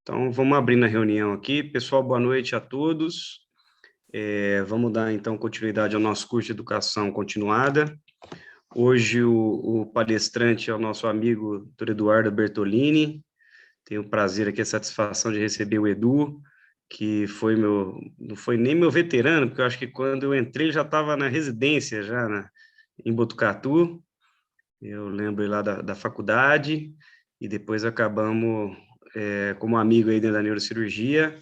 Então, vamos abrir na reunião aqui. Pessoal, boa noite a todos. Vamos dar, então, continuidade ao nosso curso de Educação Continuada. Hoje, o palestrante é o nosso amigo Dr. Eduardo Bertolini. Tenho o prazer aqui, a satisfação de receber o Edu, que foi não foi nem meu veterano, porque eu acho que quando eu entrei, ele já estava na residência, em Botucatu. Eu lembro lá da faculdade, e depois acabamos como amigo aí dentro da neurocirurgia.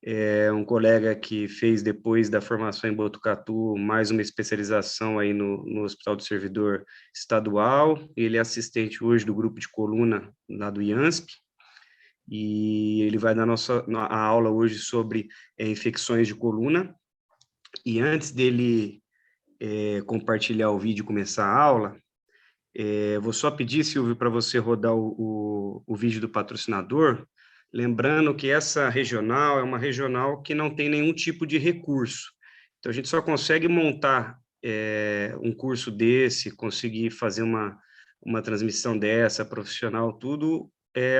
É um colega que fez, depois da formação em Botucatu, mais uma especialização aí no Hospital do Servidor Estadual. Ele é assistente hoje do grupo de coluna lá do IANSP, e ele vai dar a aula hoje sobre infecções de coluna. E antes dele compartilhar o vídeo e começar a aula, vou só pedir, Silvio, para você rodar o vídeo do patrocinador, lembrando que essa regional é uma regional que não tem nenhum tipo de recurso. Então, a gente só consegue montar um curso desse, conseguir fazer uma transmissão dessa, profissional, tudo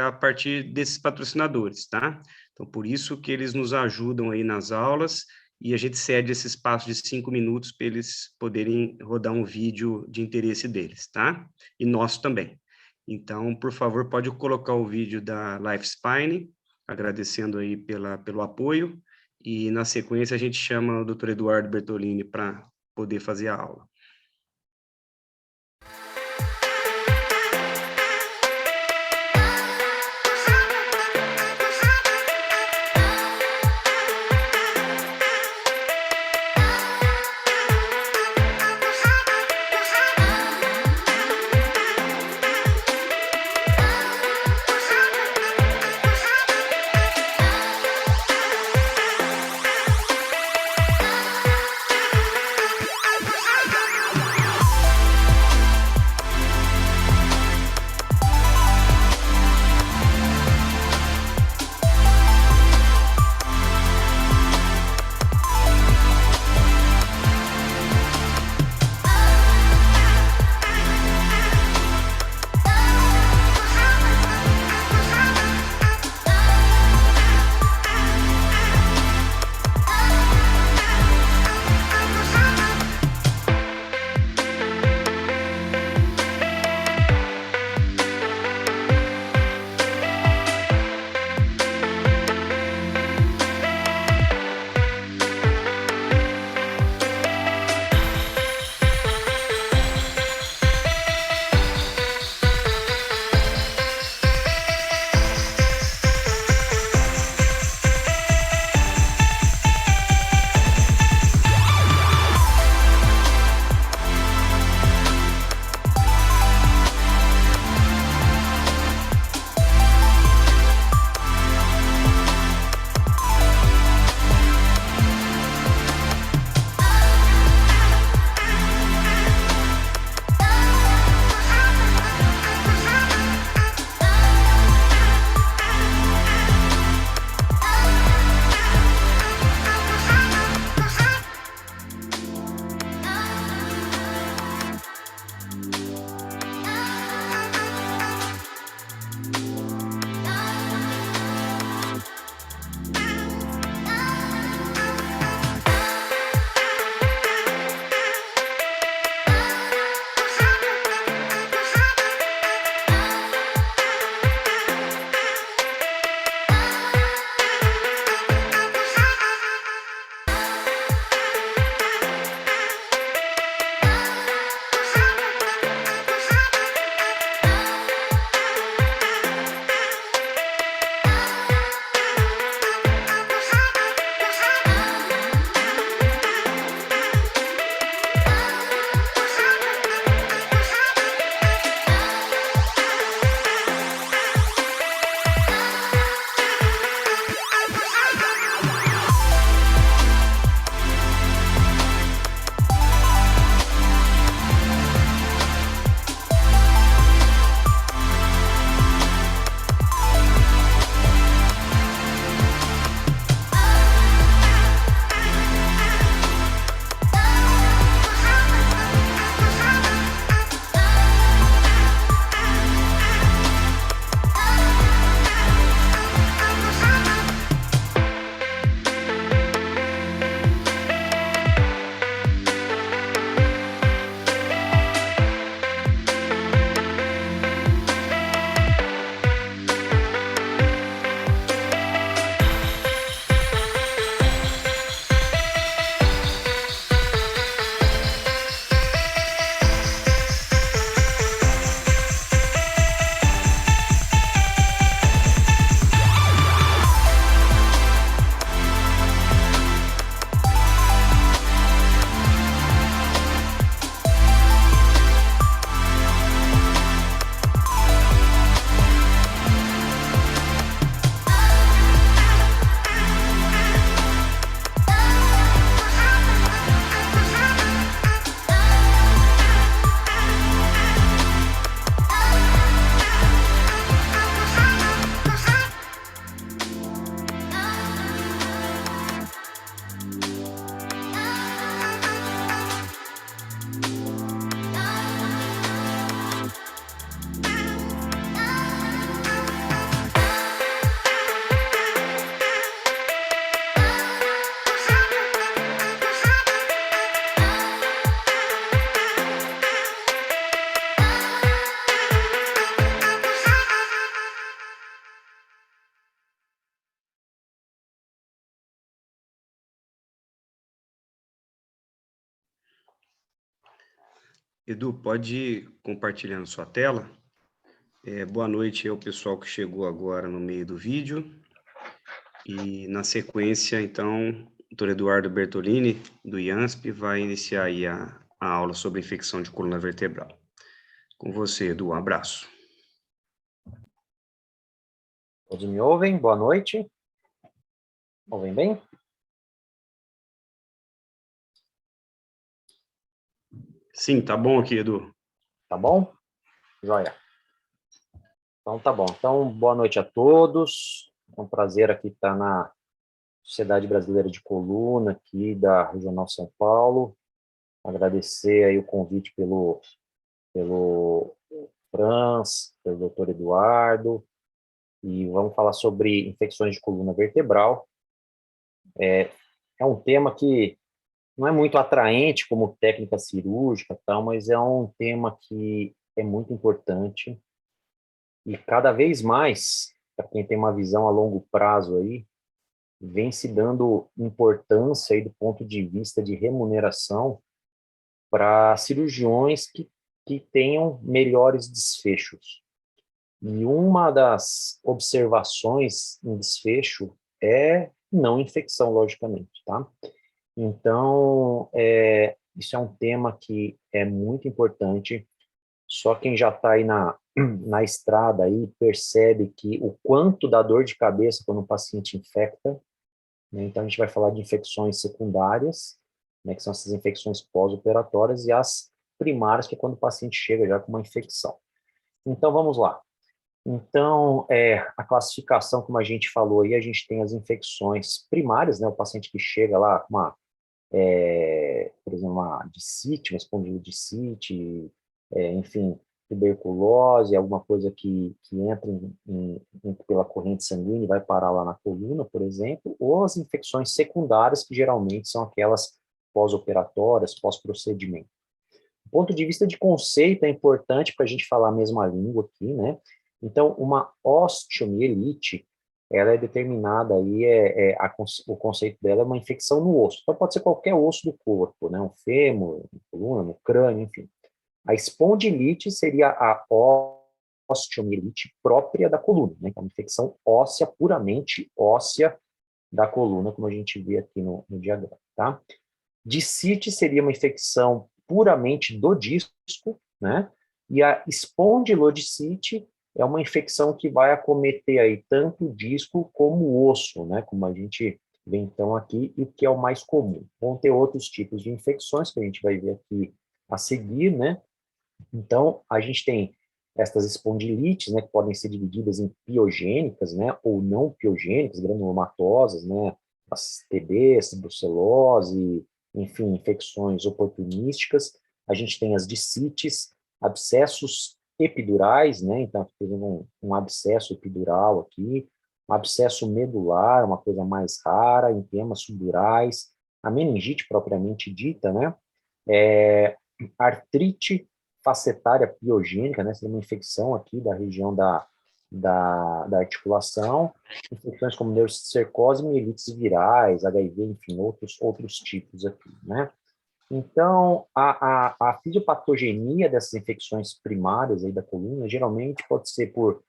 a partir desses patrocinadores, tá? Então, por isso que eles nos ajudam aí nas aulas, e a gente cede esse espaço de 5 minutos para eles poderem rodar um vídeo de interesse deles, tá? E nosso também. Então, por favor, pode colocar o vídeo da Lifespine, agradecendo aí pelo apoio, e na sequência a gente chama o Dr. Eduardo Bertolini para poder fazer a aula. Edu, pode ir compartilhando sua tela. Boa noite ao pessoal que chegou agora no meio do vídeo. E, na sequência, então, o Dr. Eduardo Bertolini, do IANSP, vai iniciar aí a aula sobre infecção de coluna vertebral. Com você, Edu, um abraço. Todos me ouvem? Boa noite. Ouvem bem? Sim, tá bom aqui, Edu. Tá bom? Joia. Então, tá bom. Então, boa noite a todos. É um prazer aqui estar na Sociedade Brasileira de Coluna, aqui da Regional São Paulo. Agradecer aí o convite pelo Franz, pelo Dr. Eduardo, e vamos falar sobre infecções de coluna vertebral. É um tema que não é muito atraente como técnica cirúrgica, tal, mas é um tema que é muito importante e cada vez mais, para quem tem uma visão a longo prazo aí, vem se dando importância aí do ponto de vista de remuneração para cirurgiões que tenham melhores desfechos. E uma das observações em desfecho é não infecção, logicamente, tá? Então, isso é um tema que é muito importante. Só quem já está aí na estrada aí percebe que o quanto dá dor de cabeça quando um paciente infecta, né? Então, a gente vai falar de infecções secundárias, né, que são essas infecções pós-operatórias, e as primárias, que é quando o paciente chega já com uma infecção. Então, vamos lá. Então, a classificação, como a gente falou aí, a gente tem as infecções primárias, né, o paciente que chega lá com uma, por exemplo, uma discite, uma espondilodiscite, enfim, tuberculose, alguma coisa que entra pela corrente sanguínea e vai parar lá na coluna, por exemplo, ou as infecções secundárias, que geralmente são aquelas pós-operatórias, pós-procedimento. Do ponto de vista de conceito, é importante para a gente falar a mesma língua aqui, né? Então, uma osteomielite, ela é determinada aí, o conceito dela é uma infecção no osso. Então, pode ser qualquer osso do corpo, né? Um fêmur, na coluna, no crânio, enfim. A espondilite seria a osteomielite própria da coluna, né? Então, uma infecção óssea, puramente óssea da coluna, como a gente vê aqui no diagrama, tá? Discite seria uma infecção puramente do disco, né? E a espondilodiscite é uma infecção que vai acometer aí tanto o disco como o osso, né? Como a gente vê então aqui, e que é o mais comum. Vão ter outros tipos de infecções que a gente vai ver aqui a seguir, né? Então, a gente tem estas espondilites, né, que podem ser divididas em piogênicas, né, ou não piogênicas, granulomatosas, né, as TBs, brucelose, enfim, infecções oportunísticas. A gente tem as discites, abscessos epidurais, né, então, por exemplo, um abscesso epidural aqui, um abscesso medular, uma coisa mais rara, em temas subdurais, a meningite propriamente dita, né, artrite facetária piogênica, né, seria uma infecção aqui da região da articulação, infecções como neurocercose, mielites virais, HIV, enfim, outros tipos aqui, né. Então, a fisiopatogenia dessas infecções primárias aí da coluna, geralmente pode ser por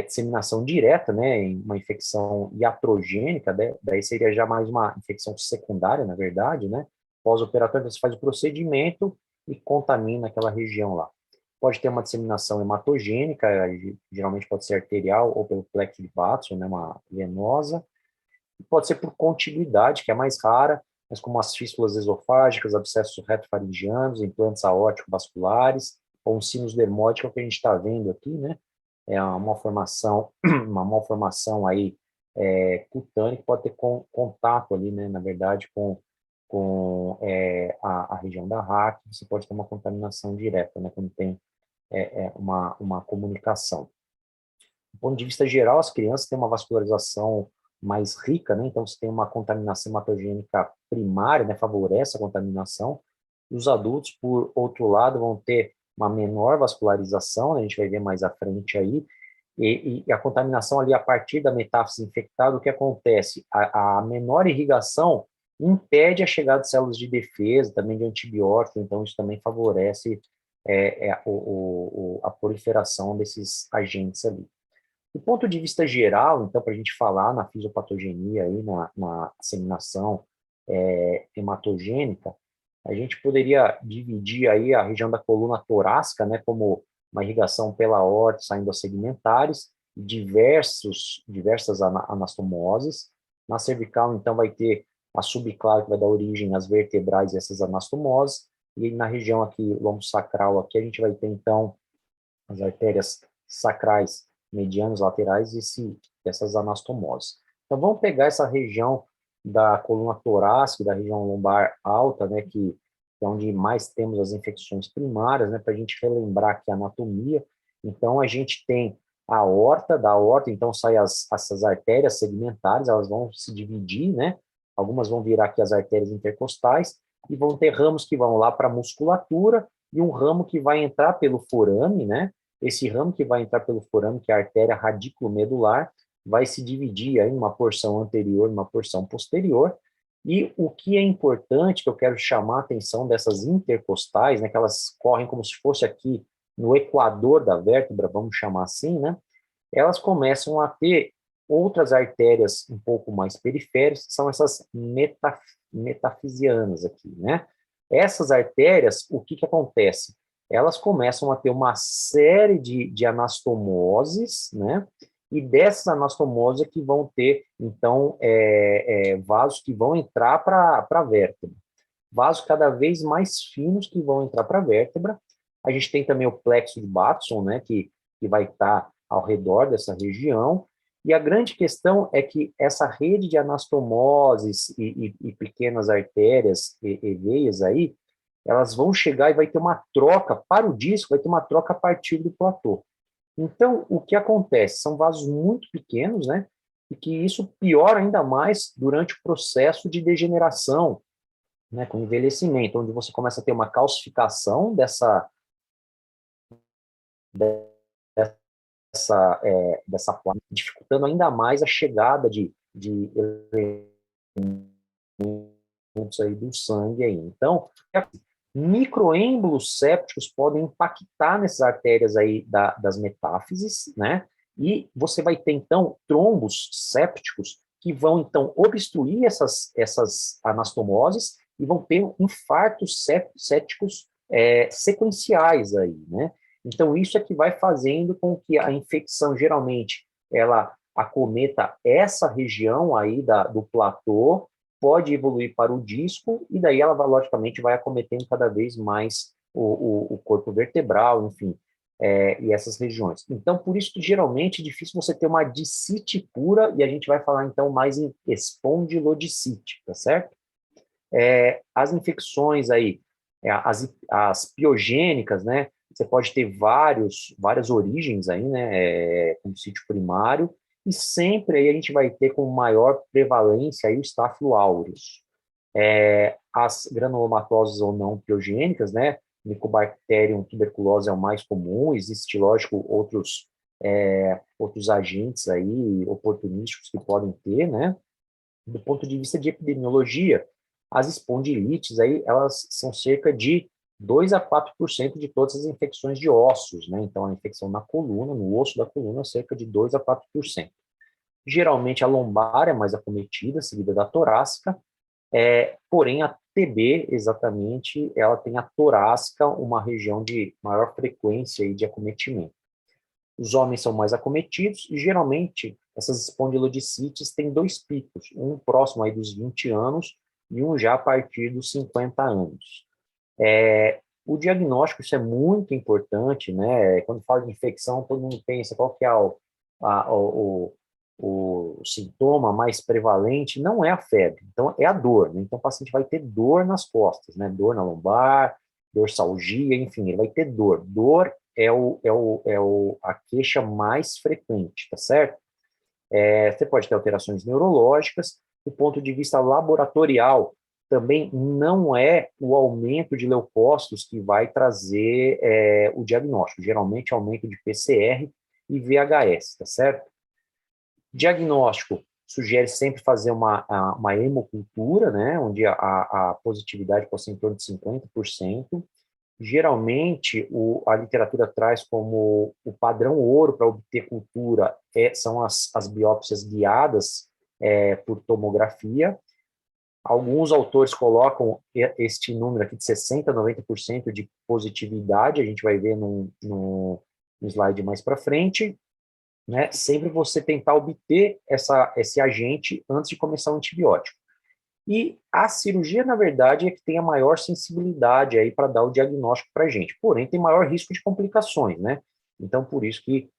disseminação direta, né, em uma infecção iatrogênica, né, daí seria já mais uma infecção secundária, na verdade, né, pós-operatório, você faz o procedimento e contamina aquela região lá. Pode ter uma disseminação hematogênica, geralmente pode ser arterial ou pelo plexo de Watson, né, uma venosa, e pode ser por contiguidade, que é mais rara, mas como as fístulas esofágicas, abscessos retofaringianos, implantes aórtico-vasculares, ou um sinus dermóide, que é o que a gente está vendo aqui, né? É uma malformação, uma malformação aí cutânea, que pode ter contato ali, né, na verdade, com a região da raque, você pode ter uma contaminação direta, né, quando tem uma comunicação. Do ponto de vista geral, as crianças têm uma vascularização mais rica, né? Então, você tem uma contaminação hematogênica primária, né? Favorece a contaminação. Os adultos, por outro lado, vão ter uma menor vascularização, né? A gente vai ver mais à frente aí, e a contaminação ali a partir da metáfise infectada, o que acontece? A menor irrigação impede a chegada de células de defesa, também de antibióticos, então isso também favorece a proliferação desses agentes ali. Do ponto de vista geral, então, para a gente falar na fisiopatogenia, aí, na disseminação hematogênica, a gente poderia dividir aí a região da coluna torácica, né, como uma irrigação pela aorta saindo as segmentares, diversas anastomoses. Na cervical, então, vai ter a subclave que vai dar origem às vertebrais e essas anastomoses, e na região aqui, lombo sacral, aqui a gente vai ter, então, as artérias sacrais, medianas, laterais e essas anastomoses. Então, vamos pegar essa região da coluna torácica, da região lombar alta, né, que é onde mais temos as infecções primárias, né, para a gente relembrar aqui a anatomia. Então, a gente tem a aorta, da aorta, então, saem essas artérias segmentares, elas vão se dividir, né, algumas vão virar aqui as artérias intercostais, e vão ter ramos que vão lá para a musculatura, e um ramo que vai entrar pelo forame, né, esse ramo que vai entrar pelo forame, que é a artéria radiculomedular, vai se dividir aí em uma porção anterior e uma porção posterior. E o que é importante, que eu quero chamar a atenção dessas intercostais, né, que elas correm como se fosse aqui no equador da vértebra, vamos chamar assim, né, elas começam a ter outras artérias um pouco mais periféricas, que são essas metafisianas aqui, né? Essas artérias, o que acontece? Elas começam a ter uma série de anastomoses, né? E dessas anastomoses que vão ter, então, vasos que vão entrar para a vértebra. Vasos cada vez mais finos que vão entrar para a vértebra. A gente tem também o plexo de Batson, né? Que vai estar ao redor dessa região. E a grande questão é que essa rede de anastomoses e pequenas artérias e veias aí, elas vão chegar e vai ter uma troca para o disco, vai ter uma troca a partir do platô. Então, o que acontece? São vasos muito pequenos, né? E que isso piora ainda mais durante o processo de degeneração, né? Com envelhecimento, onde você começa a ter uma calcificação dessa placa, dificultando ainda mais a chegada de elementos aí do sangue aí. Então, microêmbolos sépticos podem impactar nessas artérias aí das metáfises, né? E você vai ter, então, trombos sépticos que vão, então, obstruir essas anastomoses e vão ter infartos sépticos sequenciais aí, né? Então, isso é que vai fazendo com que a infecção, geralmente, ela acometa essa região aí do platô, pode evoluir para o disco, e daí ela, logicamente, vai acometendo cada vez mais o corpo vertebral, enfim, e essas regiões. Então, por isso que, geralmente, é difícil você ter uma discite pura, e a gente vai falar, então, mais em espondilodicite, tá certo? As infecções aí, as piogênicas, né? Você pode ter várias origens aí, né? Como sítio primário, e sempre aí a gente vai ter com maior prevalência aí o Staphylo aureus. As granulomatoses ou não piogênicas, né? Mycobacterium tuberculose é o mais comum, existe, lógico, outros agentes aí oportunísticos que podem ter, né? Do ponto de vista de epidemiologia, as espondilites aí, elas são cerca de 2 a 4% de todas as infecções de ossos, né? Então, a infecção na coluna, no osso da coluna, cerca de 2 a 4%. Geralmente, a lombar é mais acometida, seguida da torácica, porém, a TB, exatamente, ela tem a torácica, uma região de maior frequência aí de acometimento. Os homens são mais acometidos e, geralmente, essas espondilodicites têm 2 picos, um próximo aí dos 20 anos e um já a partir dos 50 anos. O diagnóstico, isso é muito importante, né? Quando fala de infecção, todo mundo pensa qual que é o sintoma mais prevalente, não é a febre, então é a dor, né? Então o paciente vai ter dor nas costas, né? Dor na lombar, dorsalgia, enfim, ele vai ter dor. Dor é a queixa mais frequente, tá certo? Você pode ter alterações neurológicas. Do ponto de vista laboratorial, também não é o aumento de leucócitos que vai trazer o diagnóstico. Geralmente, aumento de PCR e VHS, tá certo? Diagnóstico sugere sempre fazer uma hemocultura, né, onde a positividade pode ser em torno de 50%, geralmente, a literatura traz como o padrão ouro para obter cultura são as biópsias guiadas por tomografia. Alguns autores colocam este número aqui de 60%, 90% de positividade, a gente vai ver no slide mais para frente, né? Sempre você tentar obter esse agente antes de começar o antibiótico. E a cirurgia, na verdade, é que tem a maior sensibilidade aí para dar o diagnóstico para a gente. Porém, tem maior risco de complicações, né? Então, por isso que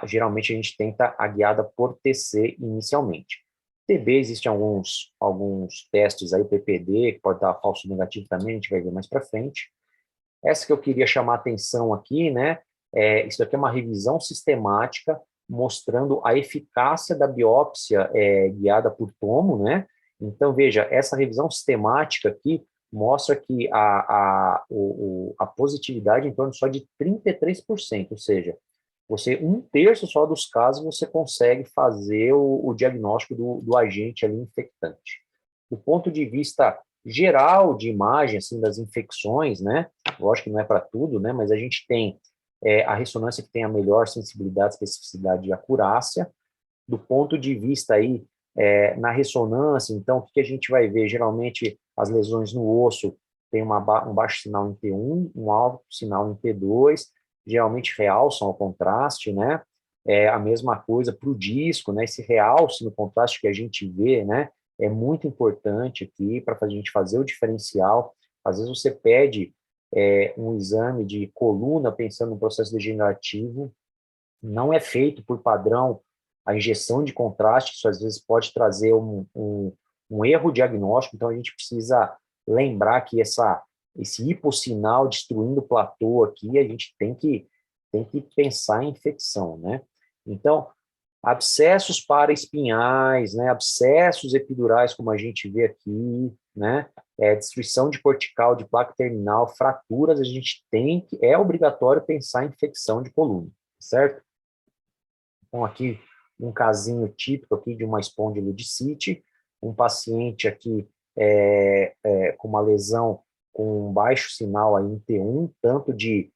geralmente a gente tenta a guiada por TC inicialmente. TB, existem alguns testes aí, PPD, que pode dar falso negativo também, a gente vai ver mais para frente. Essa que eu queria chamar a atenção aqui, né? Isso aqui é uma revisão sistemática mostrando a eficácia da biópsia guiada por tomo, né? Então, veja, essa revisão sistemática aqui mostra que a positividade é em torno só de 33%, ou seja, um terço só dos casos você consegue fazer o diagnóstico do agente ali infectante. Do ponto de vista geral de imagem, assim, das infecções, né? Lógico que não é para tudo, né? Mas a gente tem a ressonância que tem a melhor sensibilidade, especificidade e acurácia. Do ponto de vista aí, na ressonância, então, o que a gente vai ver? Geralmente, as lesões no osso têm um baixo sinal em T1, um alto sinal em T2, geralmente realçam ao contraste, né? A mesma coisa para o disco, né? Esse realce no contraste que a gente vê, né? É muito importante aqui para a gente fazer o diferencial. Às vezes você pede um exame de coluna pensando no processo degenerativo, não é feito por padrão a injeção de contraste, isso às vezes pode trazer um erro diagnóstico, então a gente precisa lembrar que esse hipossinal destruindo o platô aqui, a gente tem que pensar em infecção, né? Então, abscessos paraespinhais, né, abscessos epidurais, como a gente vê aqui, né, destruição de cortical, de placa terminal, fraturas, a gente é obrigatório pensar em infecção de coluna, certo? Então, aqui, um casinho típico aqui de uma espondilodicite, um paciente aqui com uma lesão com um baixo sinal aí em T1, tanto de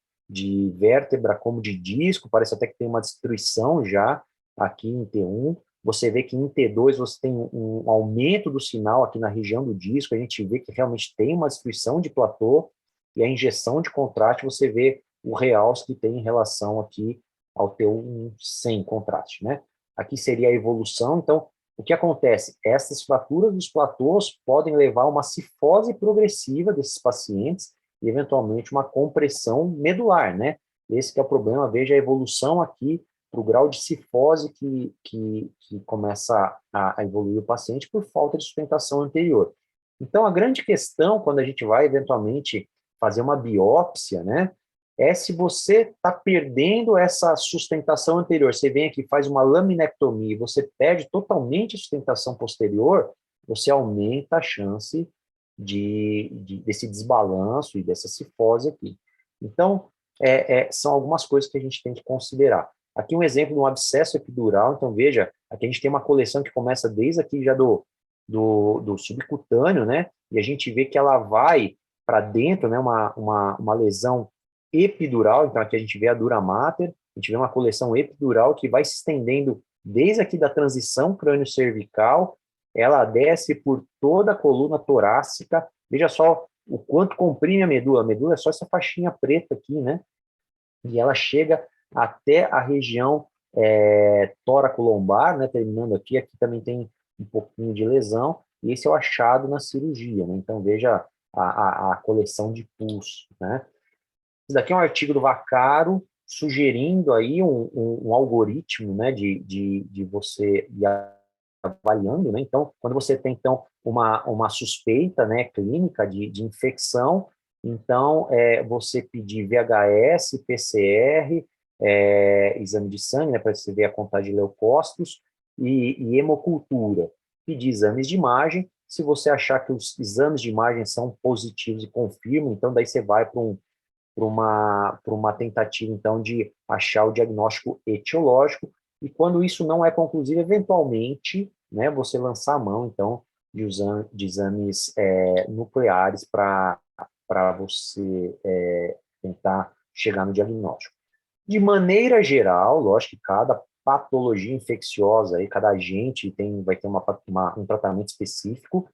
vértebra como de disco, parece até que tem uma destruição já aqui em T1. Você vê que em T2 você tem um aumento do sinal aqui na região do disco, a gente vê que realmente tem uma destruição de platô, e a injeção de contraste você vê o realce que tem em relação aqui ao T1 sem contraste, né? Aqui seria a evolução, então, o que acontece? Essas fraturas dos platôs podem levar a uma cifose progressiva desses pacientes e, eventualmente, uma compressão medular, né? Esse que é o problema, veja a evolução aqui para o grau de cifose que começa a evoluir o paciente por falta de sustentação anterior. Então, a grande questão, quando a gente vai, eventualmente, fazer uma biópsia, né, é se você está perdendo essa sustentação anterior. Você vem aqui, faz uma laminectomia, você perde totalmente a sustentação posterior, você aumenta a chance desse desbalanço e dessa cifose aqui. Então, são algumas coisas que a gente tem que considerar. Aqui um exemplo de um abscesso epidural, então veja, aqui a gente tem uma coleção que começa desde aqui já do subcutâneo, né? E a gente vê que ela vai para dentro, né? Uma lesão epidural, então aqui a gente vê a dura mater, a gente vê uma coleção epidural que vai se estendendo desde aqui da transição crânio-cervical, ela desce por toda a coluna torácica, veja só o quanto comprime a medula é só essa faixinha preta aqui, né? E ela chega até a região tóraco-lombar, né? Terminando aqui também tem um pouquinho de lesão, e esse é o achado na cirurgia, né? Então veja a coleção de pulso, né? Isso daqui é um artigo do Vaccaro, sugerindo aí um algoritmo, né, de você ir avaliando, né? Então, quando você tem, então, uma suspeita, né, clínica de infecção, então, você pedir VHS, PCR, exame de sangue, né, para você ver a contagem de leucócitos, e hemocultura. Pedir exames de imagem, se você achar que os exames de imagem são positivos e confirmam, então, daí você vai para uma tentativa, então, de achar o diagnóstico etiológico, e quando isso não é conclusivo, eventualmente, né, você lançar a mão, então, de exames nucleares para você tentar chegar no diagnóstico. De maneira geral, lógico que cada patologia infecciosa, aí, cada agente vai ter um tratamento específico.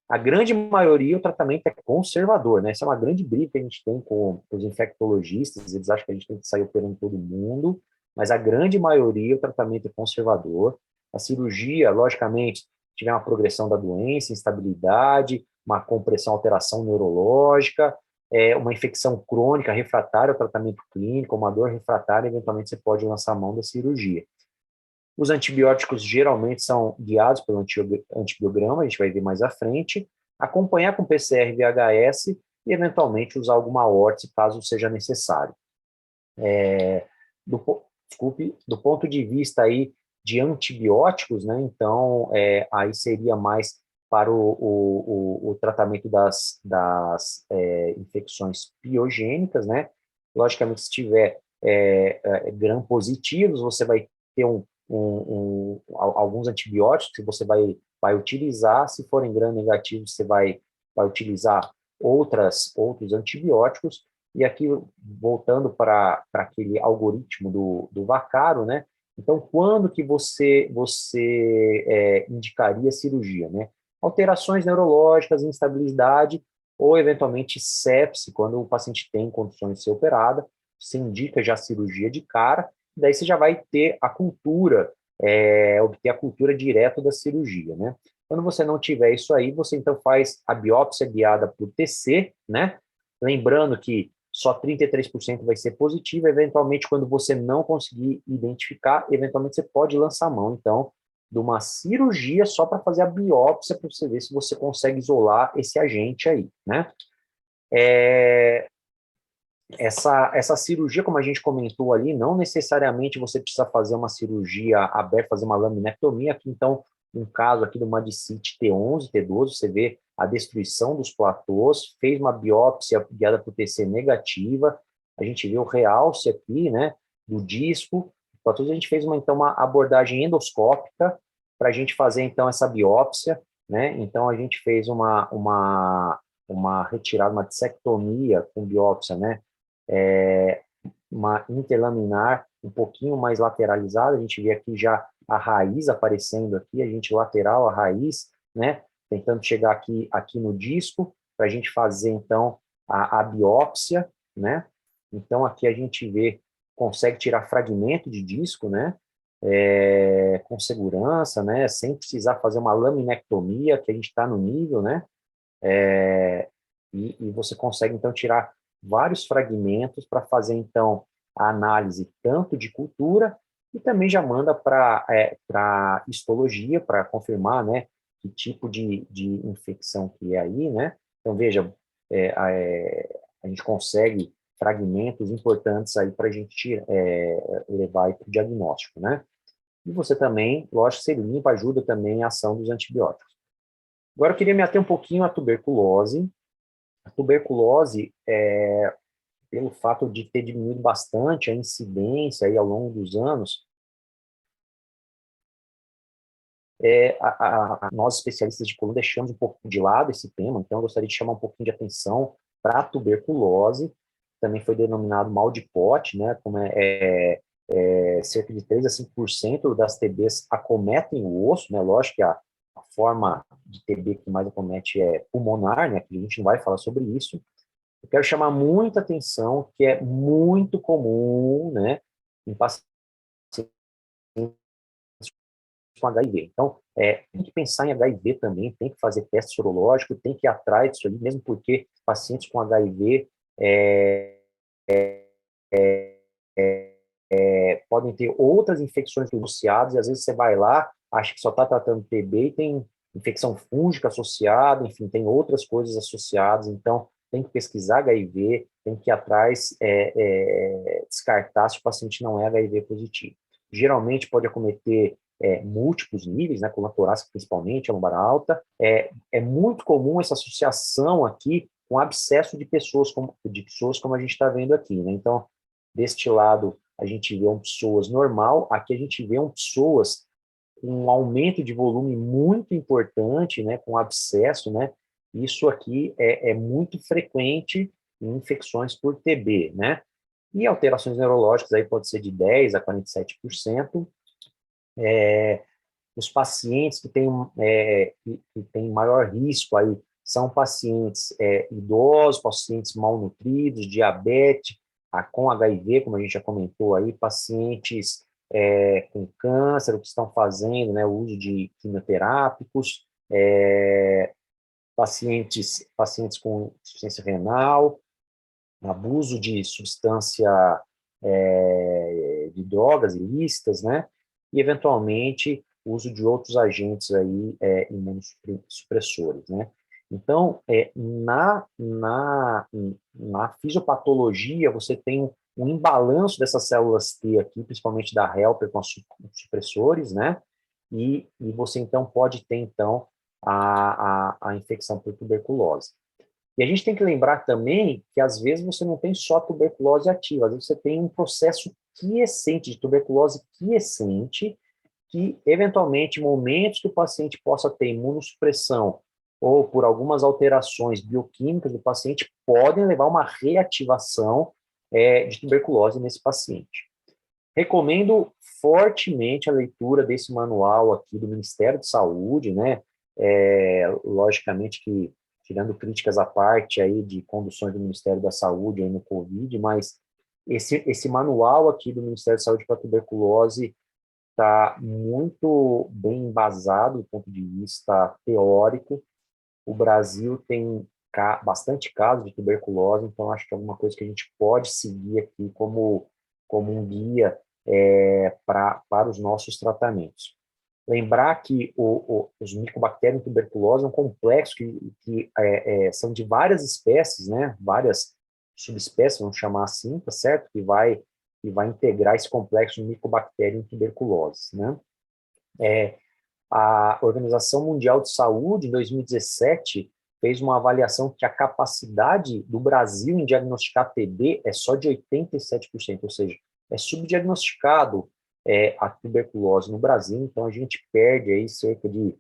A grande maioria, o tratamento é conservador, né? Essa é uma grande briga que a gente tem com os infectologistas, eles acham que a gente tem que sair operando todo mundo, mas a grande maioria, o tratamento é conservador. A cirurgia, logicamente, tiver uma progressão da doença, instabilidade, uma compressão, alteração neurológica, uma infecção crônica, refratária ao tratamento clínico, uma dor refratária, eventualmente você pode lançar a mão da cirurgia. Os antibióticos geralmente são guiados pelo antibiograma, a gente vai ver mais à frente, acompanhar com PCR VHS e, eventualmente, usar alguma órtese, caso seja necessário. Do ponto de vista aí de antibióticos, né, então, aí seria mais para o tratamento das infecções piogênicas, né? Logicamente, se tiver gram positivos, você vai ter alguns antibióticos que você vai utilizar. Se forem gram negativos, você vai utilizar outros antibióticos. E aqui, voltando para aquele algoritmo do Vaccaro, né? Então, quando que você indicaria cirurgia, né? Alterações neurológicas, instabilidade, ou, eventualmente, sepse, quando o paciente tem condições de ser operada, você indica já a cirurgia de cara, daí você já vai ter a cultura, obter a cultura direto da cirurgia, né? Quando você não tiver isso aí, você então faz a biópsia guiada por TC, né? Lembrando que só 33% vai ser positivo, eventualmente, quando você não conseguir identificar, eventualmente você pode lançar a mão, então, de uma cirurgia só para fazer a biópsia, para você ver se você consegue isolar esse agente aí, né? Essa cirurgia, como a gente comentou ali, não necessariamente você precisa fazer uma cirurgia aberta, fazer uma laminectomia. Aqui, então, um caso aqui de uma discite T11, T12, você vê a destruição dos platôs, fez uma biópsia guiada por TC negativa, a gente vê o realce aqui, né, do disco, platôs, a gente fez então uma abordagem endoscópica para a gente fazer então essa biópsia, né, então a gente fez uma retirada, uma dissectomia com biópsia, né, uma interlaminar um pouquinho mais lateralizada, a gente vê aqui já a raiz aparecendo aqui, a gente lateral a raiz, né, tentando chegar aqui no disco, para a gente fazer, então, a biópsia, né, então aqui a gente vê, consegue tirar fragmento de disco, né, com segurança, né, sem precisar fazer uma laminectomia, que a gente está no nível, né, e você consegue, então, tirar vários fragmentos para fazer, então, a análise tanto de cultura e também já manda para histologia, para confirmar, né, que tipo de infecção que é aí, né? Então, veja, a gente consegue fragmentos importantes aí para a gente levar para o diagnóstico, né? E você também, lógico, você limpa, ajuda também a ação dos antibióticos. Agora, eu queria me ater um pouquinho à tuberculose. A tuberculose, pelo fato de ter diminuído bastante a incidência aí ao longo dos anos, nós, especialistas de coluna, deixamos um pouco de lado esse tema, então eu gostaria de chamar um pouquinho de atenção para a tuberculose, também foi denominado mal de Pote, né, como cerca de 3 a 5% das TBs acometem o osso, né, lógico que a forma de TB que mais acomete é pulmonar, né, que a gente não vai falar sobre isso. Eu quero chamar muita atenção que é muito comum, né, em pacientes com HIV. Então, tem que pensar em HIV também, tem que fazer teste sorológico, tem que ir atrás disso ali, mesmo porque pacientes com HIV podem ter outras infecções associadas, e às vezes você vai lá, acha que só está tratando TB e tem infecção fúngica associada, enfim, tem outras coisas associadas, então tem que pesquisar HIV, tem que ir atrás, descartar se o paciente não é HIV positivo. Geralmente pode acometer múltiplos níveis, né, coluna torácica principalmente, a lombar alta. É muito comum essa associação aqui com abscesso de pessoas como a gente está vendo aqui, né? Então, deste lado, a gente vê um psoas normal, aqui a gente vê um psoas com um aumento de volume muito importante, né, com abscesso, né? Isso aqui é muito frequente em infecções por TB, né? E alterações neurológicas aí pode ser de 10 a 47%. Os pacientes que têm maior risco aí são pacientes idosos, pacientes malnutridos, diabetes, com HIV, como a gente já comentou aí, pacientes com câncer, o que estão fazendo, né, o uso de quimioterápicos, pacientes com insuficiência renal, abuso de substância, de drogas ilícitas, né, e eventualmente uso de outros agentes aí, imunossupressores, né. Então, na fisiopatologia, você tem um imbalanço dessas células T aqui, principalmente da helper com os supressores, né, e você, então, pode ter, então, a infecção por tuberculose. E a gente tem que lembrar também que, às vezes, você não tem só tuberculose ativa, às vezes você tem um processo quiescente, de tuberculose quiescente, que, eventualmente, momentos que o paciente possa ter imunossupressão ou por algumas alterações bioquímicas do paciente, podem levar a uma reativação de tuberculose nesse paciente. Recomendo fortemente a leitura desse manual aqui do Ministério de Saúde, né? Logicamente que, tirando críticas à parte aí de conduções do Ministério da Saúde aí no Covid, mas esse manual aqui do Ministério da Saúde para tuberculose está muito bem embasado do ponto de vista teórico. O Brasil tem bastante casos de tuberculose, então acho que é alguma coisa que a gente pode seguir aqui como um guia para os nossos tratamentos. Lembrar que os micobactérios tuberculose é um complexo que são de várias espécies, né? Várias subespécies, vamos chamar assim, tá certo? Que vai integrar esse complexo de micobactéria em tuberculose, né? A Organização Mundial de Saúde, em 2017, fez uma avaliação que a capacidade do Brasil em diagnosticar TB é só de 87%, ou seja, é subdiagnosticado a tuberculose no Brasil, então a gente perde aí cerca de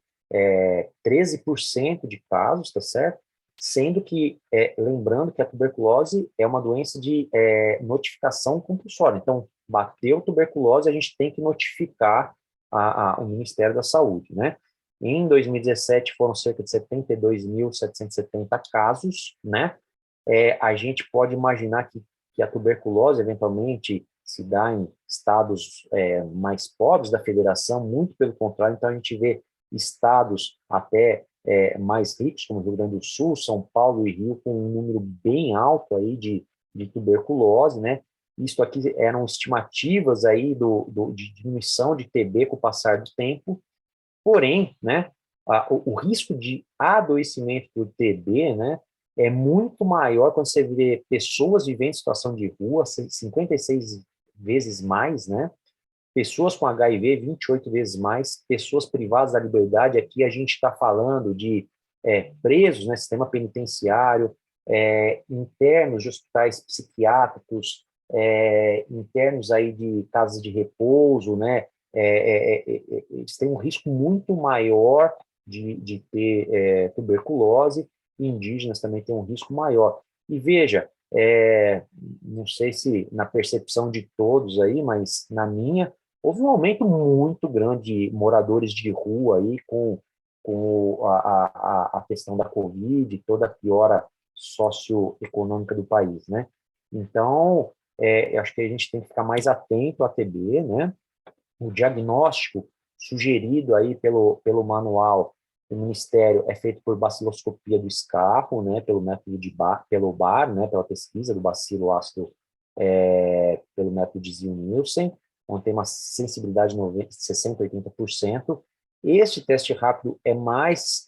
13% de casos, tá certo? Sendo que, lembrando que a tuberculose é uma doença de notificação compulsória, então, bateu tuberculose, a gente tem que notificar o Ministério da Saúde, né? Em 2017 foram cerca de 72.770 casos, né? A gente pode imaginar que a tuberculose eventualmente se dá em estados mais pobres da federação, muito pelo contrário, então a gente vê estados até mais ricos, como o Rio Grande do Sul, São Paulo e Rio, com um número bem alto aí de tuberculose, né? Isso aqui eram estimativas aí de diminuição de TB com o passar do tempo, porém, né, o risco de adoecimento por TB, né, é muito maior quando você vê pessoas vivendo em situação de rua, 56 vezes mais, né, pessoas com HIV, 28 vezes mais, pessoas privadas da liberdade, aqui a gente está falando de presos, né, sistema penitenciário, internos de hospitais psiquiátricos, internos aí de casas de repouso, né, eles têm um risco muito maior de ter tuberculose, e indígenas também têm um risco maior. E veja, não sei se na percepção de todos aí, mas na minha, houve um aumento muito grande de moradores de rua aí com a questão da Covid, toda a piora socioeconômica do país, né? Então, eu acho que a gente tem que ficar mais atento à TB, né? O diagnóstico sugerido aí pelo manual do Ministério é feito por baciloscopia do escarro, né, pelo método pelo BAR, né, pela pesquisa do bacilo ácido, pelo método de Ziel-Nielsen, onde tem uma sensibilidade de 60% a 80%. Este teste rápido é mais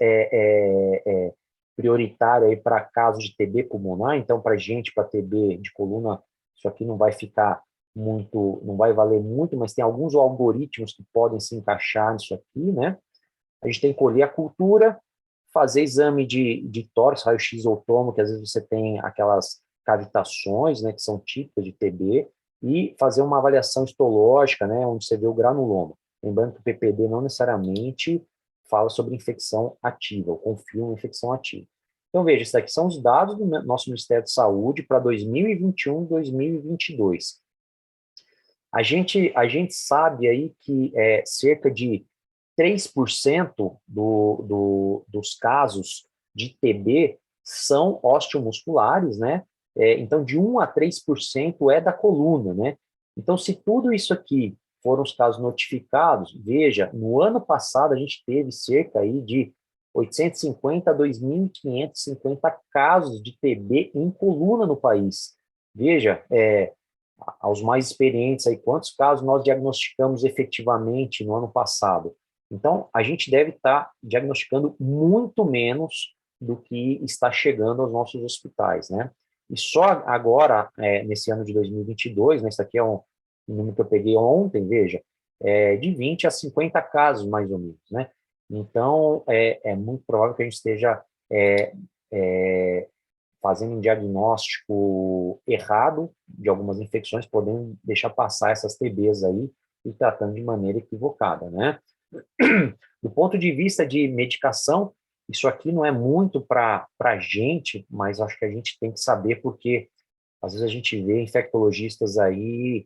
prioritário aí para casos de TB pulmonar, então para gente, para TB de coluna, isso aqui não vai ficar muito, não vai valer muito, mas tem alguns algoritmos que podem se encaixar nisso aqui, né? A gente tem que colher a cultura, fazer exame de tórax, raio-x ou tomo, que às vezes você tem aquelas cavitações, né, que são típicas de TB, e fazer uma avaliação histológica, né, onde você vê o granuloma. Lembrando que o PPD não necessariamente fala sobre infecção ativa, ou confirma infecção ativa. Então, veja, isso daqui são os dados do nosso Ministério da Saúde para 2021 e 2022. A gente sabe aí que cerca de 3% dos casos de TB são osteomusculares, né? Então, de 1 a 3% é da coluna, né? Então, se tudo isso aqui foram os casos notificados, veja, no ano passado a gente teve cerca aí de 850 a 2.550 casos de TB em coluna no país. Veja, aos mais experientes aí, quantos casos nós diagnosticamos efetivamente no ano passado? Então, a gente deve estar diagnosticando muito menos do que está chegando aos nossos hospitais, né? E só agora, nesse ano de 2022, né, isso aqui é um número que eu peguei ontem, veja, de 20 a 50 casos, mais ou menos, né? Então, é muito provável que a gente esteja fazendo um diagnóstico errado de algumas infecções, podendo deixar passar essas TBs aí e tratando de maneira equivocada, né? Do ponto de vista de medicação, isso aqui não é muito para a gente, mas acho que a gente tem que saber porque às vezes a gente vê infectologistas aí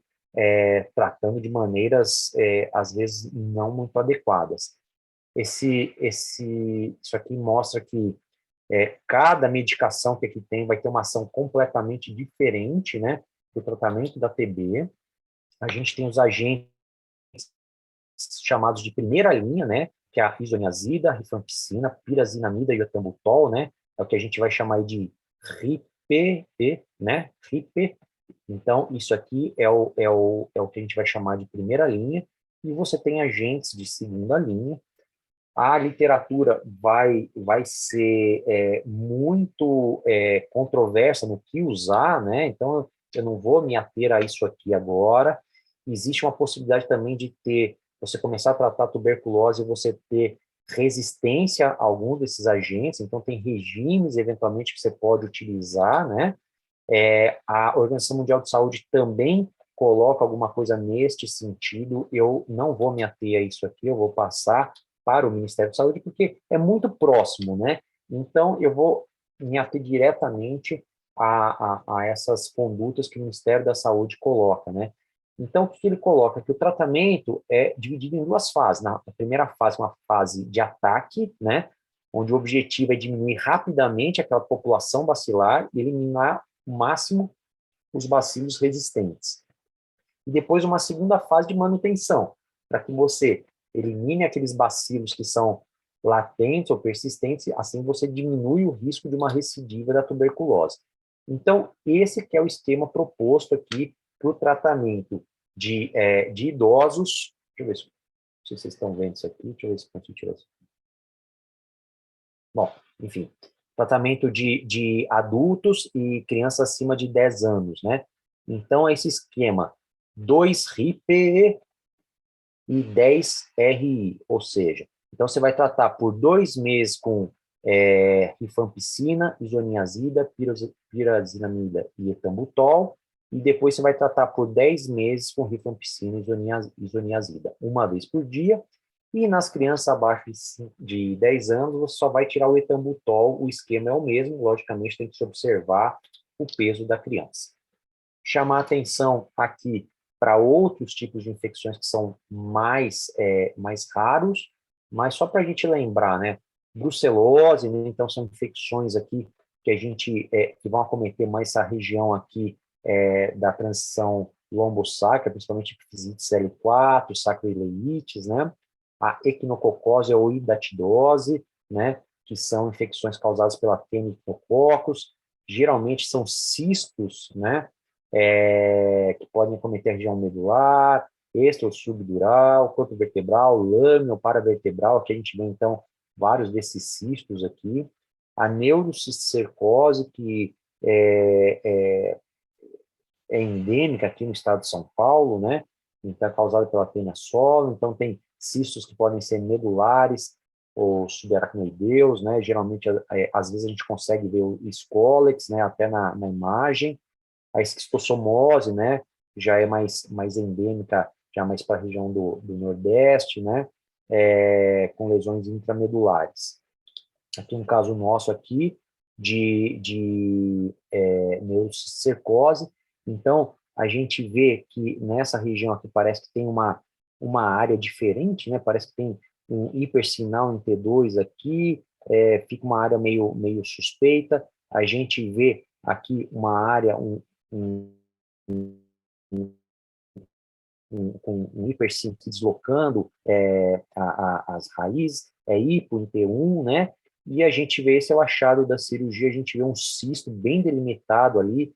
tratando de maneiras, às vezes, não muito adequadas. Isso aqui mostra que cada medicação que aqui tem vai ter uma ação completamente diferente, né, do tratamento da TB. A gente tem os agentes chamados de primeira linha, né, que é a isoniazida, rifampicina, pirazinamida e o etambutol, né, é o que a gente vai chamar de RIPE, né, RIPE. Então, isso aqui é o que a gente vai chamar de primeira linha, e você tem agentes de segunda linha. A literatura vai ser muito controversa no que usar, né? Então, eu não vou me ater a isso aqui agora. Existe uma possibilidade também de você começar a tratar a tuberculose e você ter resistência a algum desses agentes, então tem regimes, eventualmente, que você pode utilizar, né? A Organização Mundial de Saúde também coloca alguma coisa neste sentido. Eu não vou me ater a isso aqui, eu vou passar para o Ministério da Saúde, porque é muito próximo, né? Então, eu vou me ater diretamente a essas condutas que o Ministério da Saúde coloca, né? Então, o que ele coloca? Que o tratamento é dividido em duas fases. Na primeira fase, uma fase de ataque, né? Onde o objetivo é diminuir rapidamente aquela população bacilar e eliminar o máximo os bacilos resistentes. E depois uma segunda fase de manutenção, para que você elimine aqueles bacilos que são latentes ou persistentes, assim você diminui o risco de uma recidiva da tuberculose. Então, esse que é o esquema proposto aqui para o tratamento de idosos. Deixa eu ver se vocês estão vendo isso aqui. Deixa eu ver se eu consigo tirar isso. Bom, enfim, tratamento de adultos e crianças acima de 10 anos, né? Então, esse esquema 2 RIPE e 10 RI, ou seja, então você vai tratar por 2 meses com rifampicina, isoniazida, pirazinamida e etambutol, e depois você vai tratar por 10 meses com rifampicina e isoniazida, uma vez por dia, e nas crianças abaixo de 10 anos, você só vai tirar o etambutol, o esquema é o mesmo, logicamente tem que se observar o peso da criança. Chamar atenção aqui para outros tipos de infecções que são mais raros, mas só para a gente lembrar, né? Brucelose, né? Então são infecções aqui que a gente que vão acometer mais essa região aqui da transição lombossácrea, principalmente epifisites L4, sacroileites, né? A equinococose ou hidatidose, né? Que são infecções causadas pela Ctenococos, geralmente são cistos, né? Que podem acometer a região medular, extra ou subdural, corpo vertebral, lâmina ou paravertebral, aqui a gente vê, então, vários desses cistos aqui. A neurocisticercose, que é endêmica aqui no estado de São Paulo, né? Então, é causada pela tênia solo, então tem cistos que podem ser medulares ou subaracnoideus, né? Geralmente, às vezes a gente consegue ver o escólex, né? Até na imagem. A esquistossomose, né, já é mais endêmica, já mais para a região do Nordeste, né, com lesões intramedulares. Aqui um caso nosso aqui, de neurocicercose. Então, a gente vê que nessa região aqui parece que tem uma área diferente, né? Parece que tem um hipersinal em T2 aqui, fica uma área meio suspeita. A gente vê aqui uma área, com um hipersim se deslocando as raízes, hipo em T1, né? E a gente vê esse é o achado da cirurgia, a gente vê um cisto bem delimitado ali,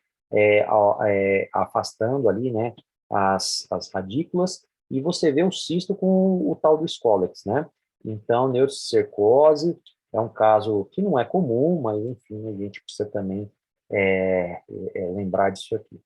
afastando ali, né, as radículas, e você vê um cisto com o tal do Scolex, né? Então, neurocicercose é um caso que não é comum, mas, enfim, a gente precisa também lembrar disso aqui.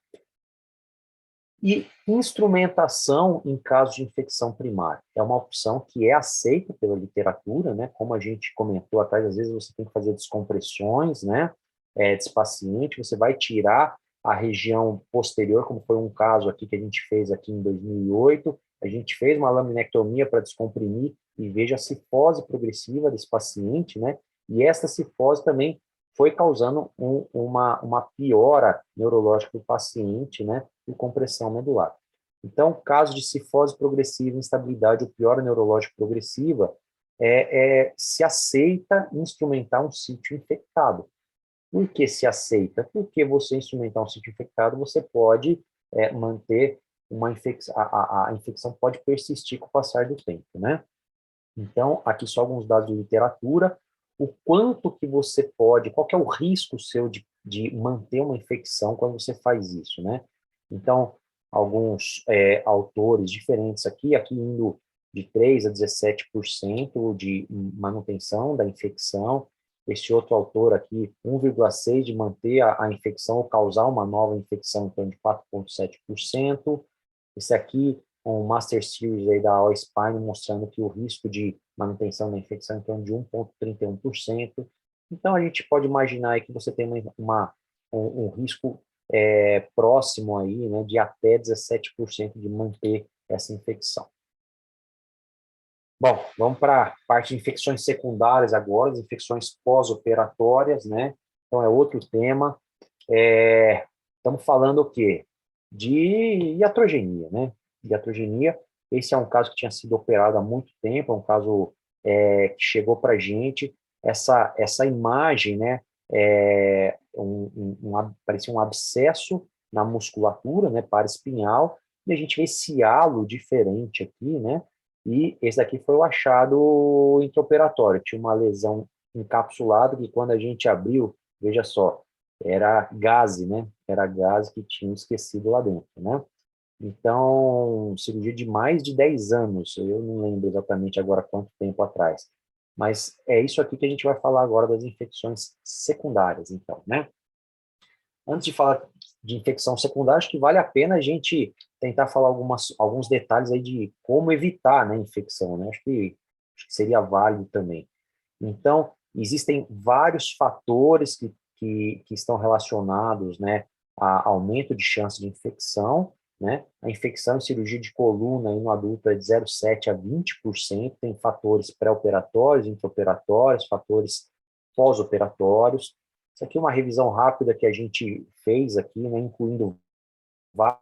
E instrumentação em caso de infecção primária. É uma opção que é aceita pela literatura, né? Como a gente comentou atrás, às vezes você tem que fazer descompressões, né? Desse paciente, você vai tirar a região posterior, como foi um caso aqui que a gente fez aqui em 2008, a gente fez uma laminectomia para descomprimir e veja a cifose progressiva desse paciente, né? E essa cifose também foi causando uma piora neurológica do paciente, né? E compressão medular. Então, caso de cifose progressiva, instabilidade ou piora neurológica progressiva, se aceita instrumentar um sítio infectado. Por que se aceita? Porque você instrumentar um sítio infectado, você pode manter uma infecção, a infecção pode persistir com o passar do tempo, né? Então, aqui só alguns dados de literatura, o quanto que você pode, qual que é o risco seu de manter uma infecção quando você faz isso, né? Então, alguns autores diferentes aqui indo de 3 a 17% de manutenção da infecção, esse outro autor aqui, 1,6% de manter a infecção ou causar uma nova infecção, então de 4,7%. Esse aqui, um Master Series aí da All Spine, mostrando que o risco de manutenção da infecção é em torno de 1,31%. Então, a gente pode imaginar aí que você tem um risco próximo aí, né, de até 17% de manter essa infecção. Bom, vamos para a parte de infecções secundárias agora, as infecções pós-operatórias, né? Então, é outro tema. Estamos falando o quê? De iatrogenia, né? Iatrogenia, esse é um caso que tinha sido operado há muito tempo, é um caso que chegou para a gente. Essa imagem, né? Parecia um abscesso na musculatura, né? Paraespinhal, e a gente vê esse halo diferente aqui, né? E esse daqui foi o achado intraoperatório. Tinha uma lesão encapsulada que quando a gente abriu, veja só, era gaze, né? Era gaze que tinha esquecido lá dentro, né? Então, cirurgia de mais de 10 anos, eu não lembro exatamente agora quanto tempo atrás. Mas é isso aqui que a gente vai falar agora das infecções secundárias, então, né? Antes de falar de infecção secundária, acho que vale a pena a gente tentar falar alguns detalhes aí de como evitar, né, a infecção, né? Acho que seria válido também. Então, existem vários fatores que estão relacionados, né, a aumento de chance de infecção, né? A infecção em cirurgia de coluna aí no adulto é de 0,7 a 20%, tem fatores pré-operatórios, intraoperatórios, fatores pós-operatórios. Isso aqui é uma revisão rápida que a gente fez aqui, né, incluindo várias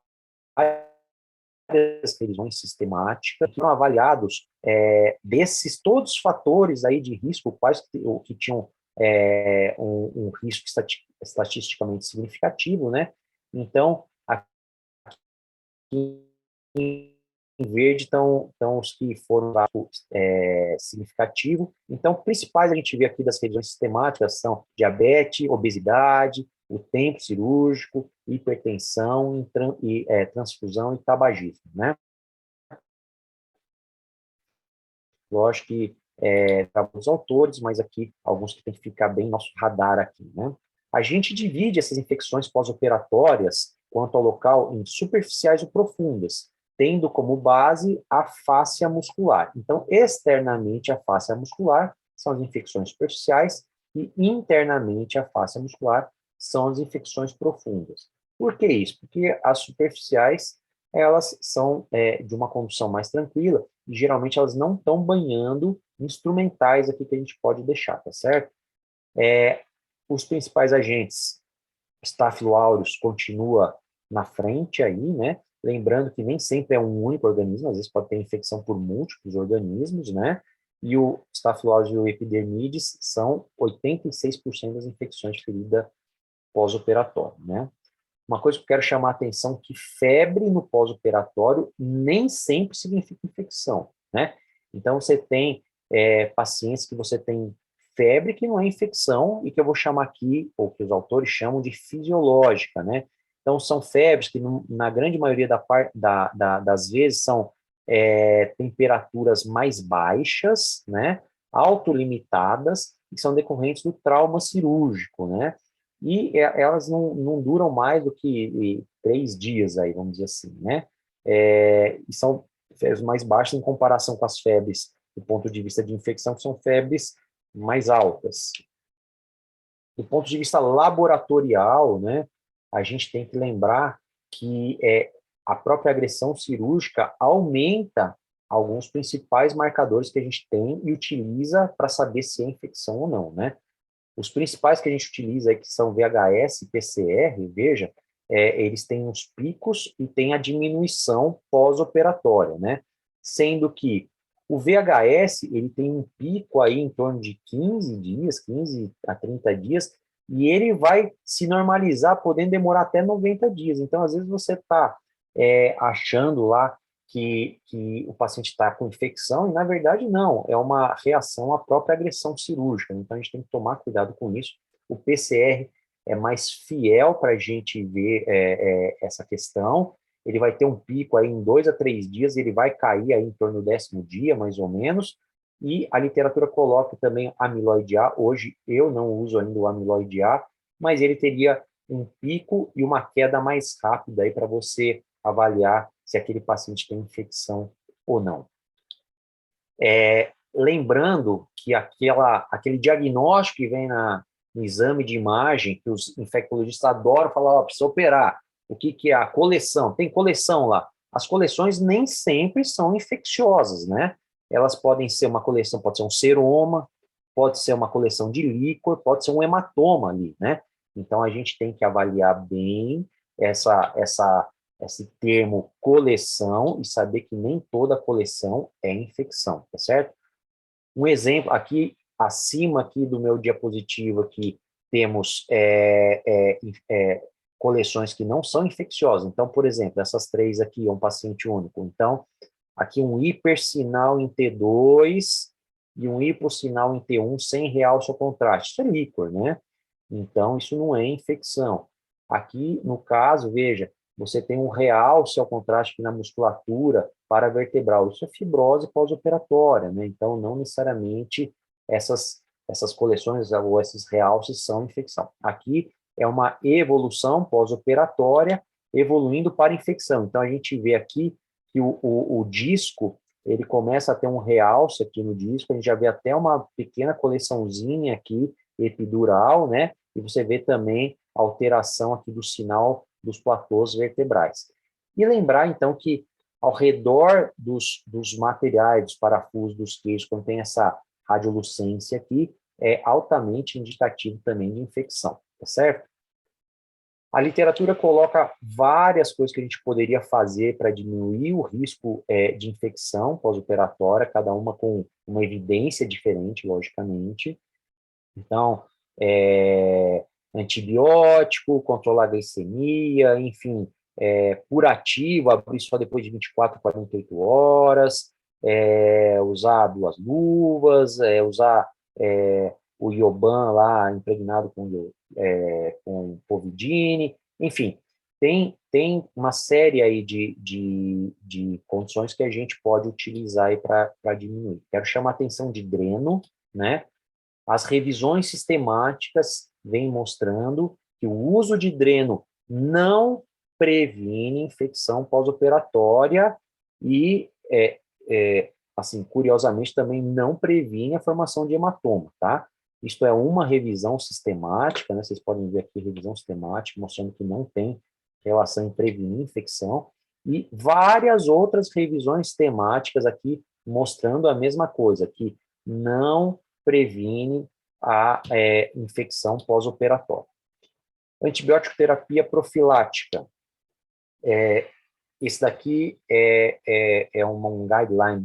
revisões sistemáticas que foram avaliados desses todos os fatores aí de risco, quais que tinham um risco estatisticamente significativo, né? Então, aqui em verde estão os que foram significativos. Então, principais a gente vê aqui das revisões sistemáticas são diabetes, obesidade, o tempo cirúrgico, hipertensão, transfusão e tabagismo, né? Lógico que alguns autores, mas aqui alguns que tem que ficar bem no nosso radar aqui, né? A gente divide essas infecções pós-operatórias quanto ao local em superficiais ou profundas, tendo como base a fáscia muscular. Então, externamente a fáscia muscular são as infecções superficiais e internamente a fáscia muscular são as infecções profundas. Por que isso? Porque as superficiais elas são de uma condução mais tranquila e geralmente elas não estão banhando instrumentais aqui que a gente pode deixar, tá certo? Os principais agentes, Staphylo aureus continua na frente aí, né? Lembrando que nem sempre é um único organismo, às vezes pode ter infecção por múltiplos organismos, né? E o Staphylo aureus e o Epidermidis são 86% das infecções de ferida pós-operatória, né? Uma coisa que eu quero chamar a atenção, que febre no pós-operatório nem sempre significa infecção, né? Então, você tem pacientes que você tem febre que não é infecção e que eu vou chamar aqui, ou que os autores chamam de fisiológica, né? Então, são febres que, na grande maioria das vezes, são temperaturas mais baixas, né? Autolimitadas, e são decorrentes do trauma cirúrgico, né? E elas não duram mais do que 3 dias, aí, vamos dizer assim, né? E são febres mais baixas em comparação com as febres, do ponto de vista de infecção, que são febres mais altas. Do ponto de vista laboratorial, né, a gente tem que lembrar que a própria agressão cirúrgica aumenta alguns principais marcadores que a gente tem e utiliza para saber se é infecção ou não, né? Os principais que a gente utiliza aí, que são VHS e PCR, veja, eles têm uns picos e tem a diminuição pós-operatória, né? Sendo que o VHS, ele tem um pico aí em torno de 15 dias, 15 a 30 dias, e ele vai se normalizar, podendo demorar até 90 dias. Então, às vezes, você está achando lá que o paciente está com infecção, e na verdade não, é uma reação à própria agressão cirúrgica, então a gente tem que tomar cuidado com isso. O PCR é mais fiel para a gente ver essa questão, ele vai ter um pico aí em 2 a 3 dias, ele vai cair aí em torno do 10º dia, mais ou menos, e a literatura coloca também amiloide A, hoje eu não uso ainda o amiloide A, mas ele teria um pico e uma queda mais rápida aí para você avaliar se aquele paciente tem infecção ou não. Lembrando que aquele diagnóstico que vem no exame de imagem, que os infectologistas adoram falar, precisa operar. O que é a coleção? Tem coleção lá. As coleções nem sempre são infecciosas, né? Elas podem ser uma coleção, pode ser um seroma, pode ser uma coleção de líquor, pode ser um hematoma ali, né? Então, a gente tem que avaliar bem esse termo coleção e saber que nem toda coleção é infecção, tá certo? Um exemplo, aqui, acima aqui do meu diapositivo, aqui, temos coleções que não são infecciosas. Então, por exemplo, essas 3 aqui é um paciente único. Então, aqui um hipersinal em T2 e um hipossinal em T1 sem realce ou contraste. Isso é líquor, né? Então, isso não é infecção. Aqui, no caso, veja, você tem um realce ao contraste aqui na musculatura paravertebral. Isso é fibrose pós-operatória, né? Então, não necessariamente essas coleções ou esses realces são infecção. Aqui é uma evolução pós-operatória evoluindo para infecção. Então, a gente vê aqui que o disco, ele começa a ter um realce aqui no disco, a gente já vê até uma pequena coleçãozinha aqui, epidural, né? E você vê também a alteração aqui do sinal dos platôs vertebrais. E lembrar, então, que ao redor dos materiais, dos parafusos, dos queijos, quando tem essa radiolucência aqui, é altamente indicativo também de infecção, tá certo? A literatura coloca várias coisas que a gente poderia fazer para diminuir o risco de infecção pós-operatória, cada uma com uma evidência diferente, logicamente. Então, antibiótico, controlar a glicemia, enfim, curativo, abrir só depois de 24 a 48 horas, usar 2 luvas, usar o Ioban lá impregnado com povidine, enfim, tem uma série aí de condições que a gente pode utilizar aí para diminuir. Quero chamar a atenção de dreno, né? As revisões sistemáticas vêm mostrando que o uso de dreno não previne infecção pós-operatória e, assim, curiosamente, também não previne a formação de hematoma, tá? Isto é uma revisão sistemática, né? Vocês podem ver aqui revisão sistemática, mostrando que não tem relação em prevenir infecção, e várias outras revisões temáticas aqui mostrando a mesma coisa, que não previne a infecção pós-operatória. Antibiótico terapia profilática. Esse daqui é um guideline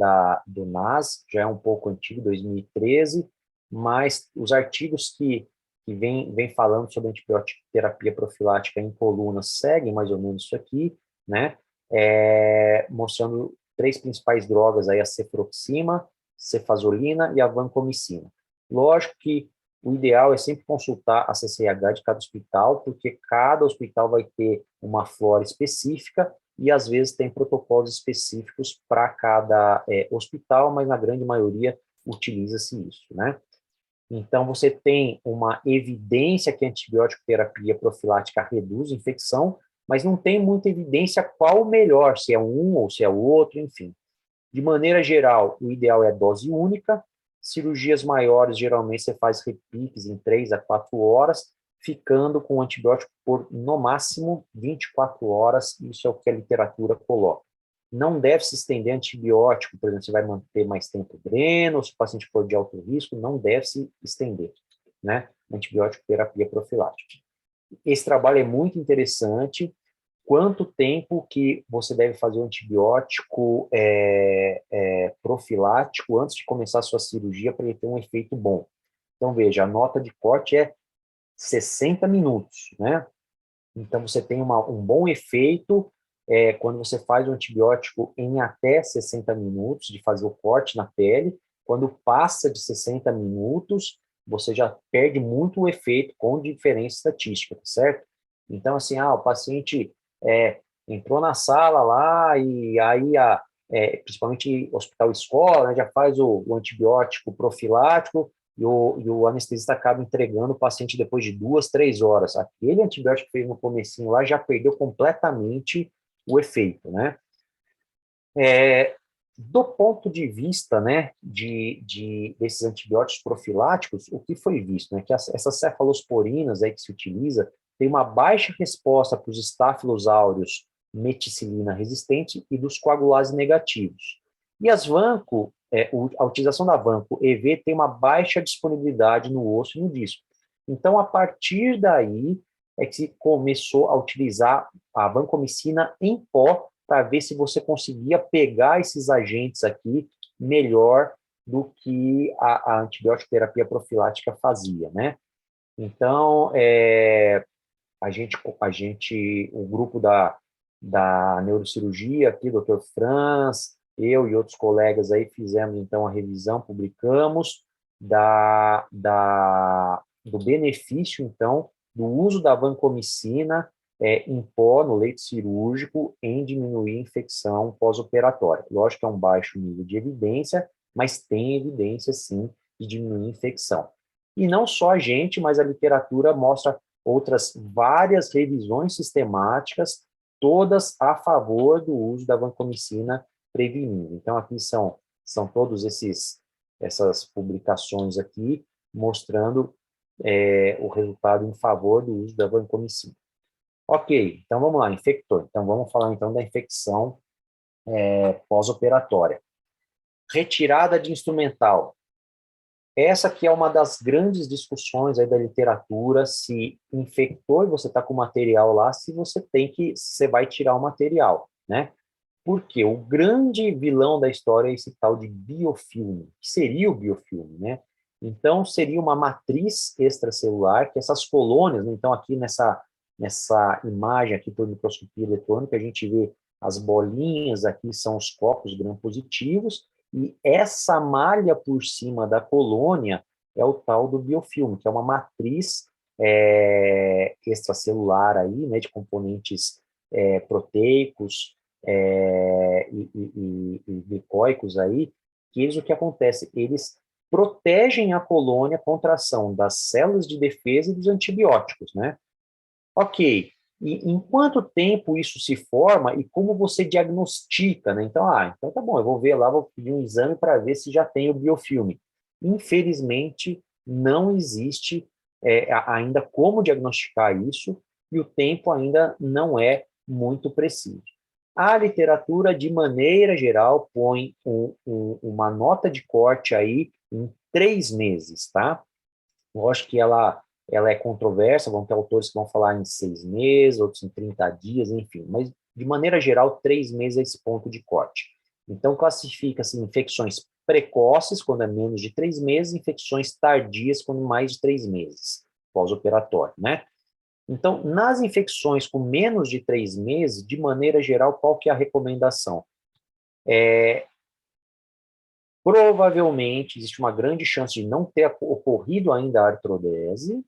do NAS, já é um pouco antigo, 2013, mas os artigos que vem falando sobre antibiótico terapia profilática em coluna seguem mais ou menos isso aqui, né? Mostrando 3 principais drogas, aí, a cefuroxima, cefazolina e a vancomicina. Lógico que o ideal é sempre consultar a CCH de cada hospital, porque cada hospital vai ter uma flora específica e, às vezes, tem protocolos específicos para cada hospital, mas, na grande maioria, utiliza-se isso, né? Então, você tem uma evidência que a antibiótico terapia profilática reduz a infecção, mas não tem muita evidência qual o melhor, se é um ou se é o outro, enfim. De maneira geral, o ideal é dose única. Cirurgias maiores, geralmente, você faz repiques em 3 a 4 horas, ficando com o antibiótico por, no máximo, 24 horas. Isso é o que a literatura coloca. Não deve se estender antibiótico, por exemplo, você vai manter mais tempo dreno, se o paciente for de alto risco, não deve se estender, né? Antibiótico terapia profilática. Esse trabalho é muito interessante. Quanto tempo que você deve fazer o antibiótico profilático antes de começar a sua cirurgia para ele ter um efeito bom? Então, veja, a nota de corte é 60 minutos, né? Então, você tem um bom efeito quando você faz o antibiótico em até 60 minutos, de fazer o corte na pele. Quando passa de 60 minutos, você já perde muito o efeito com diferença estatística, tá certo? Então, assim, o paciente entrou na sala lá e aí, principalmente hospital escola, né, já faz o antibiótico profilático, e o anestesista acaba entregando o paciente depois de 2, 3 horas. Aquele antibiótico que fez no comecinho lá já perdeu completamente o efeito, né? Do ponto de vista, né, desses antibióticos profiláticos, o que foi visto, né, que essas cefalosporinas aí que se utiliza tem uma baixa resposta para os Staphylococcus aureus meticilina resistente e dos coagulases negativos. E as vanco, a utilização da vanco EV tem uma baixa disponibilidade no osso e no disco. Então, a partir daí, é que se começou a utilizar a vancomicina em pó para ver se você conseguia pegar esses agentes aqui melhor do que a antibiótico terapia profilática fazia, né? Então, o grupo da neurocirurgia aqui, Dr. Franz, eu e outros colegas aí fizemos, então, a revisão, publicamos do benefício, então, do uso da vancomicina em pó no leito cirúrgico em diminuir a infecção pós-operatória. Lógico que é um baixo nível de evidência, mas tem evidência, sim, de diminuir a infecção. E não só a gente, mas a literatura mostra outras várias revisões sistemáticas, todas a favor do uso da vancomicina prevenindo. Então, aqui são todos essas publicações aqui, mostrando o resultado em favor do uso da vancomicina. Ok, então vamos lá, infector. Então, vamos falar então da infecção pós-operatória. Retirada de instrumental. Essa aqui é uma das grandes discussões aí da literatura, se infectou e você está com material lá, se você vai tirar o material, né? Porque o grande vilão da história é esse tal de biofilme, que seria o biofilme, né? Então, seria uma matriz extracelular, que essas colônias, né? Então, aqui nessa imagem aqui por microscopia eletrônica, a gente vê as bolinhas, aqui são os copos gram-positivos, e essa malha por cima da colônia é o tal do biofilme, que é uma matriz extracelular aí, né, de componentes proteicos e glicóicos aí, o que acontece? Eles protegem a colônia contra a ação das células de defesa e dos antibióticos, né? Ok, e em quanto tempo isso se forma e como você diagnostica, né? Então, então tá bom, eu vou ver lá, vou pedir um exame para ver se já tem o biofilme. Infelizmente, não existe ainda como diagnosticar isso e o tempo ainda não é muito preciso. A literatura, de maneira geral, põe uma nota de corte aí em 3 meses, tá? Lógico que ela é controversa, vão ter autores que vão falar em 6 meses, outros em 30 dias, enfim, mas de maneira geral, 3 meses é esse ponto de corte. Então, classifica-se infecções precoces, quando é menos de 3 meses, infecções tardias, quando mais de 3 meses, pós-operatório, né? Então, nas infecções com menos de 3 meses, de maneira geral, qual que é a recomendação? Provavelmente, existe uma grande chance de não ter ocorrido ainda a artrodese,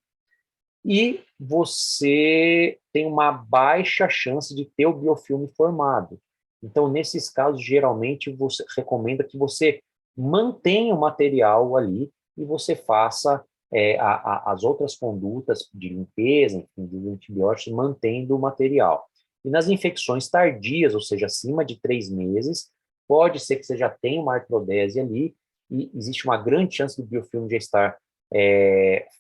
e você tem uma baixa chance de ter o biofilme formado. Então, nesses casos, geralmente, você recomenda que você mantenha o material ali e você faça as outras condutas de limpeza, enfim, de antibióticos, mantendo o material. E nas infecções tardias, ou seja, acima de 3 meses, pode ser que você já tenha uma artrodese ali e existe uma grande chance do biofilme já estar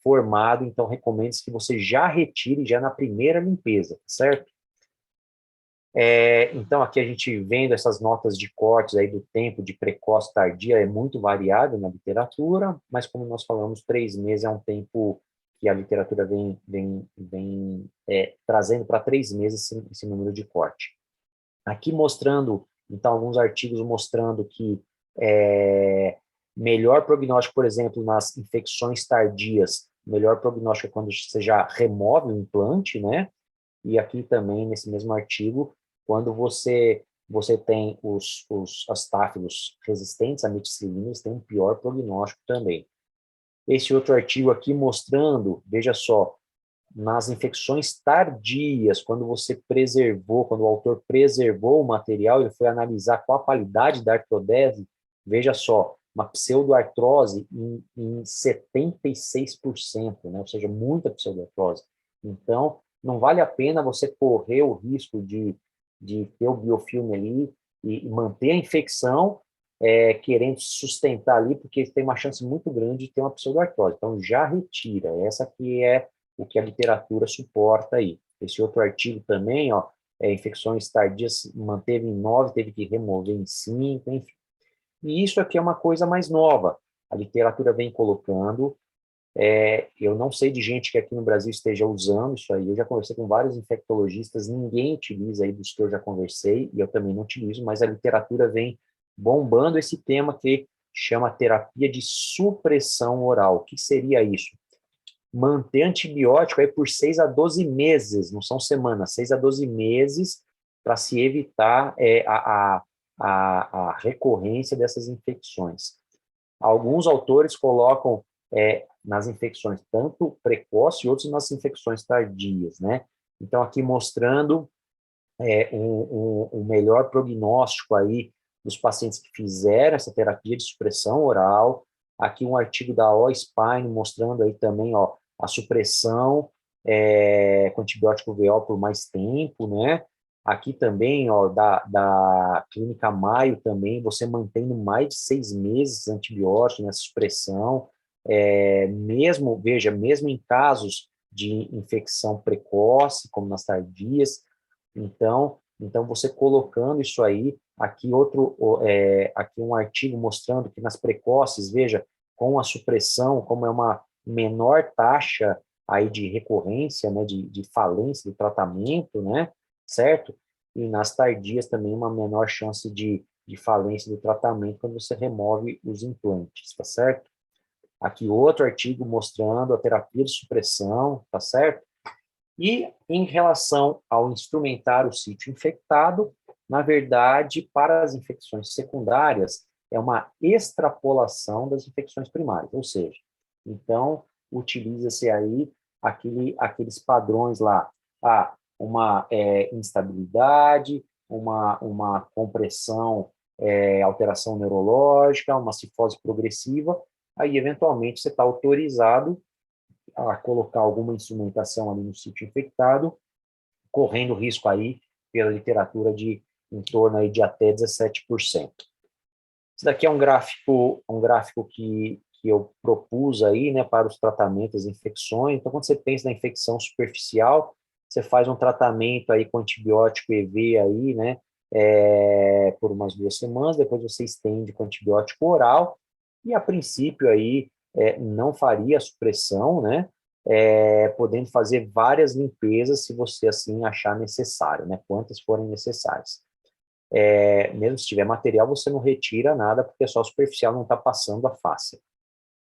formado, então recomenda-se que você já retire já na primeira limpeza, certo? Então, aqui a gente vendo essas notas de cortes aí do tempo de precoce tardia, é muito variável na literatura, mas como nós falamos, 3 meses é um tempo que a literatura vem trazendo para 3 meses esse número de corte. Aqui mostrando, então, alguns artigos mostrando que melhor prognóstico, por exemplo, nas infecções tardias, melhor prognóstico é quando você já remove o implante, né? E aqui também, nesse mesmo artigo, quando você tem os astáfilos resistentes à meticilina, eles têm um pior prognóstico também. Esse outro artigo aqui mostrando, veja só, nas infecções tardias, quando quando o autor preservou o material, ele foi analisar qual a qualidade da artrodese, veja só, uma pseudoartrose em 76%, né? Ou seja, muita pseudoartrose. Então, não vale a pena você correr o risco de ter o biofilme ali e manter a infecção, querendo sustentar ali, porque tem uma chance muito grande de ter uma pseudoartrose. Então, já retira. Essa aqui é o que a literatura suporta aí. Esse outro artigo também, ó, infecções tardias, manteve em 9, teve que remover em 5, enfim. E isso aqui é uma coisa mais nova. A literatura vem colocando. Eu não sei de gente que aqui no Brasil esteja usando isso aí. Eu já conversei com vários infectologistas, ninguém utiliza aí dos que eu já conversei, e eu também não utilizo, mas a literatura vem bombando esse tema que chama terapia de supressão oral. O que seria isso? Manter antibiótico aí por 6 a 12 meses, não são semanas, 6 a 12 meses, para se evitar a recorrência dessas infecções. Alguns autores colocam nas infecções tanto precoce e outros nas infecções tardias, né? Então, aqui mostrando um melhor prognóstico aí dos pacientes que fizeram essa terapia de supressão oral. Aqui um artigo da O-Spine mostrando aí também, ó, a supressão com antibiótico VO por mais tempo, né? Aqui também, ó, da Clínica Maio também, você mantendo mais de 6 meses antibiótico nessa supressão, mesmo em casos de infecção precoce, como nas tardias. Então você colocando isso aí, aqui aqui um artigo mostrando que nas precoces, veja, com a supressão, como é uma menor taxa aí de recorrência, né, de falência do tratamento, né, certo? E nas tardias também uma menor chance de falência do tratamento quando você remove os implantes, tá certo? Aqui outro artigo mostrando a terapia de supressão, tá certo? E em relação ao instrumentar o sítio infectado, na verdade, para as infecções secundárias, é uma extrapolação das infecções primárias, ou seja, então, utiliza-se aí aqueles padrões lá, uma instabilidade, uma compressão, alteração neurológica, uma cifose progressiva, aí, eventualmente, você está autorizado a colocar alguma instrumentação ali no sítio infectado, correndo risco aí, pela literatura, de em torno aí de até 17%. Esse daqui é um gráfico que eu propus aí, né, para os tratamentos das infecções. Então, quando você pensa na infecção superficial, você faz um tratamento aí com antibiótico EV aí, né, por umas 2 semanas, depois você estende com antibiótico oral, e a princípio aí não faria a supressão, né? Podendo fazer várias limpezas se você assim achar necessário, né? Quantas forem necessárias. Mesmo se tiver material, você não retira nada, porque só superficial, não está passando a fáscia.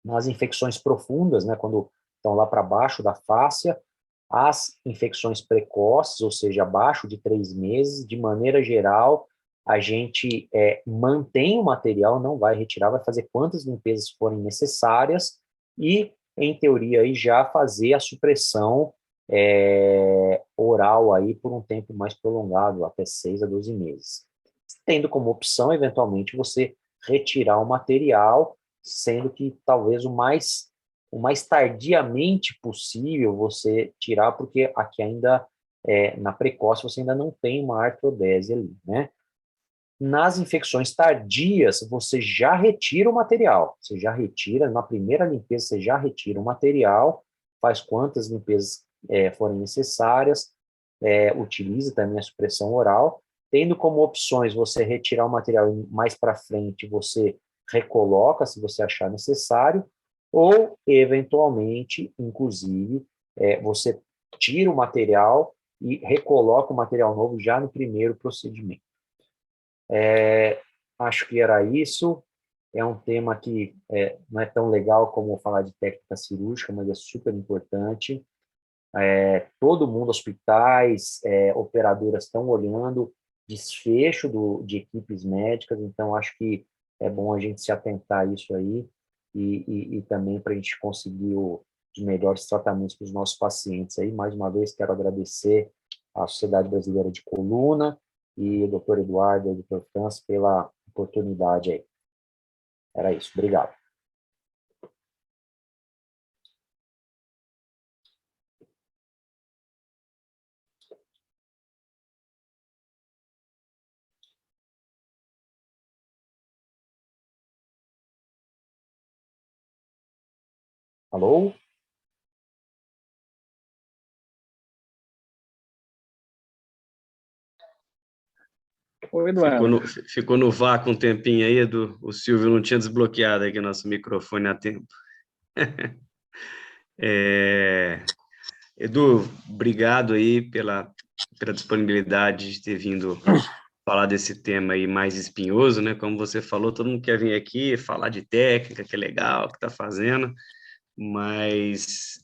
Nas infecções profundas, né, quando estão lá para baixo da fáscia, as infecções precoces, ou seja, abaixo de 3 meses, de maneira geral, a gente mantém o material, não vai retirar, vai fazer quantas limpezas forem necessárias e, em teoria, aí já fazer a supressão oral aí por um tempo mais prolongado, até 6 a 12 meses. Tendo como opção, eventualmente, você retirar o material, sendo que talvez o mais tardiamente possível você tirar, porque aqui ainda, na precoce, você ainda não tem uma artrodese ali, né? Nas infecções tardias, você já retira o material, você já retira, na primeira limpeza, você já retira o material, faz quantas limpezas forem necessárias, utiliza também a supressão oral, tendo como opções você retirar o material e mais para frente você recoloca, se você achar necessário, ou, eventualmente, inclusive, você tira o material e recoloca o material novo já no primeiro procedimento. Acho que era isso. É um tema que não é tão legal como falar de técnica cirúrgica, mas é super importante. Todo mundo, hospitais, operadoras estão olhando desfecho de equipes médicas, então acho que é bom a gente se atentar a isso aí e também para a gente conseguir os melhores tratamentos para os nossos pacientes aí. Mais uma vez, quero agradecer à Sociedade Brasileira de Coluna e o Dr. Eduardo e o Dr. Franz pela oportunidade aí. Era isso. Obrigado. Alô? Oi, Eduardo. Ficou no vácuo um tempinho aí, Edu. O Silvio não tinha desbloqueado aqui nosso microfone a tempo. Edu, obrigado aí pela disponibilidade de ter vindo falar desse tema aí mais espinhoso, né? Como você falou, todo mundo quer vir aqui falar de técnica, que é legal, que está fazendo, mas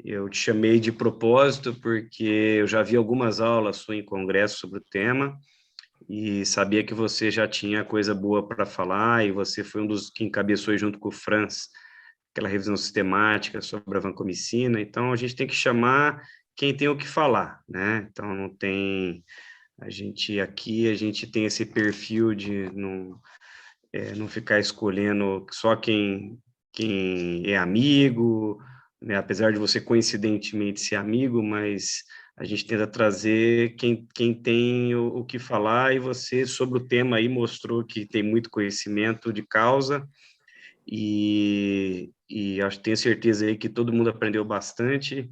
eu te chamei de propósito porque eu já vi algumas aulas suas em congresso sobre o tema e sabia que você já tinha coisa boa para falar e você foi um dos que encabeçou junto com o Franz aquela revisão sistemática sobre a vancomicina. Então, a gente tem que chamar quem tem o que falar, né? Então, não tem... A gente tem esse perfil de não ficar escolhendo só quem é amigo, né? Apesar de você coincidentemente ser amigo, mas a gente tenta trazer quem tem o que falar, e você, sobre o tema aí, mostrou que tem muito conhecimento de causa, e tenho certeza aí que todo mundo aprendeu bastante,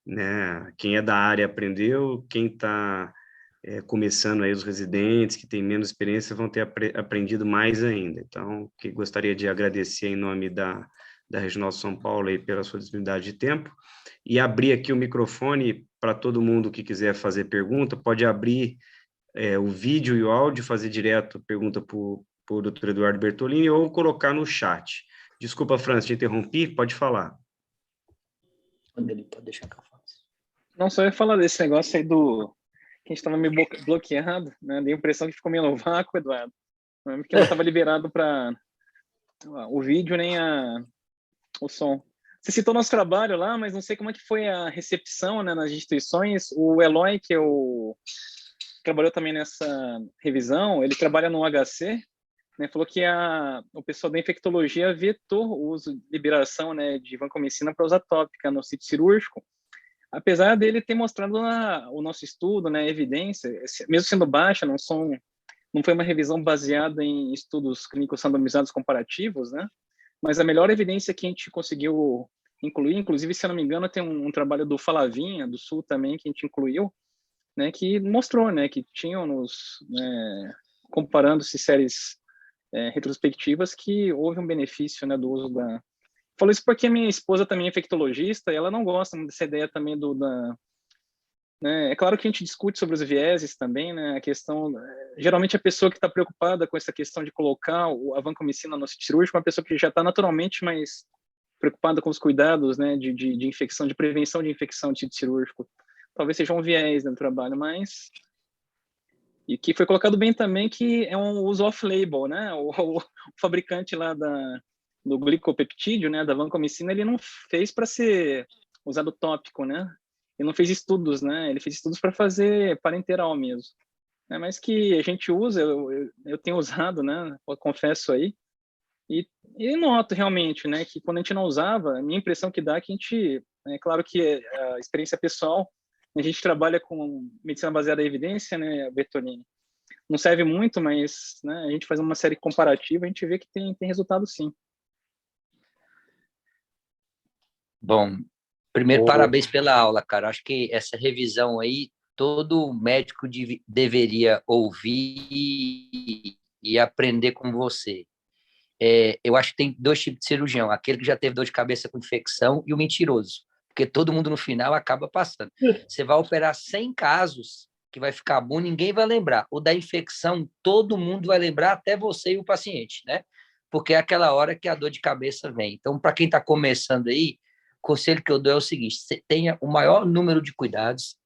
né? Quem é da área aprendeu, quem está começando aí, os residentes que têm menos experiência vão ter aprendido mais ainda. Então, que gostaria de agradecer em nome da Regional São Paulo aí pela sua disponibilidade de tempo, e abrir aqui o microfone para todo mundo que quiser fazer pergunta, pode abrir o vídeo e o áudio, fazer direto pergunta para o Dr. Eduardo Bertolini ou colocar no chat. Desculpa, Franz, te interrompi, pode falar. Pode deixar que eu faço. Não, só ia falar desse negócio aí que a gente estava meio bloqueado, né? Dei a impressão que ficou meio no vácuo, Eduardo, porque não estava liberado para o vídeo nem o som. Você citou nosso trabalho lá, mas não sei como é que foi a recepção, né, nas instituições. O Eloy, que trabalhou também nessa revisão, ele trabalha no HC, né, falou que o pessoal da infectologia vetou o uso de liberação, né, de vancomicina para usar tópica no sítio cirúrgico, apesar dele ter mostrado o nosso estudo, né, evidência, mesmo sendo baixa, não foi uma revisão baseada em estudos clínicos randomizados comparativos, né, mas a melhor evidência que a gente conseguiu incluir, inclusive, se eu não me engano, tem um trabalho do Falavinha, do Sul também, que a gente incluiu, né, que mostrou, né, que tinham comparando-se séries retrospectivas que houve um benefício, né, do uso da... Falo isso porque minha esposa também é infectologista e ela não gosta dessa ideia também né? É claro que a gente discute sobre os vieses também, né? A questão, geralmente a pessoa que está preocupada com essa questão de colocar a vancomicina no sítio cirúrgico é uma pessoa que já está naturalmente mais preocupada com os cuidados, né, de infecção, de prevenção de infecção de sítio cirúrgico. Talvez seja um viés no trabalho, mas... E que foi colocado bem também que é um uso off-label, né? O fabricante lá do glicopeptídeo, né, da vancomicina, ele não fez para ser usado tópico, né? Ele não fez estudos, né? Ele fez estudos para fazer parenteral mesmo. Mas que a gente usa, eu tenho usado, né? Eu confesso aí. E noto realmente, né, que quando a gente não usava, a minha impressão que dá é que a gente, é claro que a experiência pessoal, a gente trabalha com medicina baseada em evidência, né, Bertolini? Não serve muito, mas, né, a gente faz uma série comparativa, a gente vê que tem resultado sim. Bom, primeiro, parabéns pela aula, cara. Acho que essa revisão aí, todo médico deveria ouvir e aprender com você. Eu acho que tem dois tipos de cirurgião, aquele que já teve dor de cabeça com infecção e o mentiroso, porque todo mundo no final acaba passando. Você vai operar 100 casos, que vai ficar bom, ninguém vai lembrar. O da infecção, todo mundo vai lembrar, até você e o paciente, né? Porque é aquela hora que a dor de cabeça vem. Então, para quem está começando aí, o conselho que eu dou é o seguinte: você tenha o maior número de cuidados,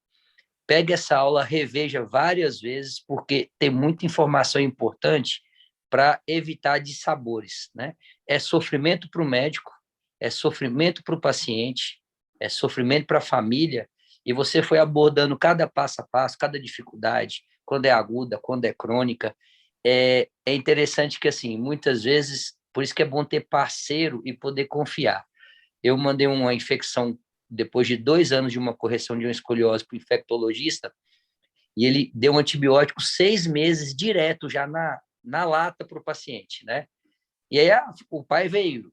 pegue essa aula, reveja várias vezes, porque tem muita informação importante para evitar dissabores, né? É sofrimento para o médico, é sofrimento para o paciente, é sofrimento para a família, e você foi abordando cada passo a passo, cada dificuldade, quando é aguda, quando é crônica. É interessante que, assim, muitas vezes, por isso que é bom ter parceiro e poder confiar. Eu mandei uma infecção depois de 2 anos de uma correção de uma escoliose para o infectologista, e ele deu um antibiótico 6 meses direto já na lata para o paciente, né? E aí o pai veio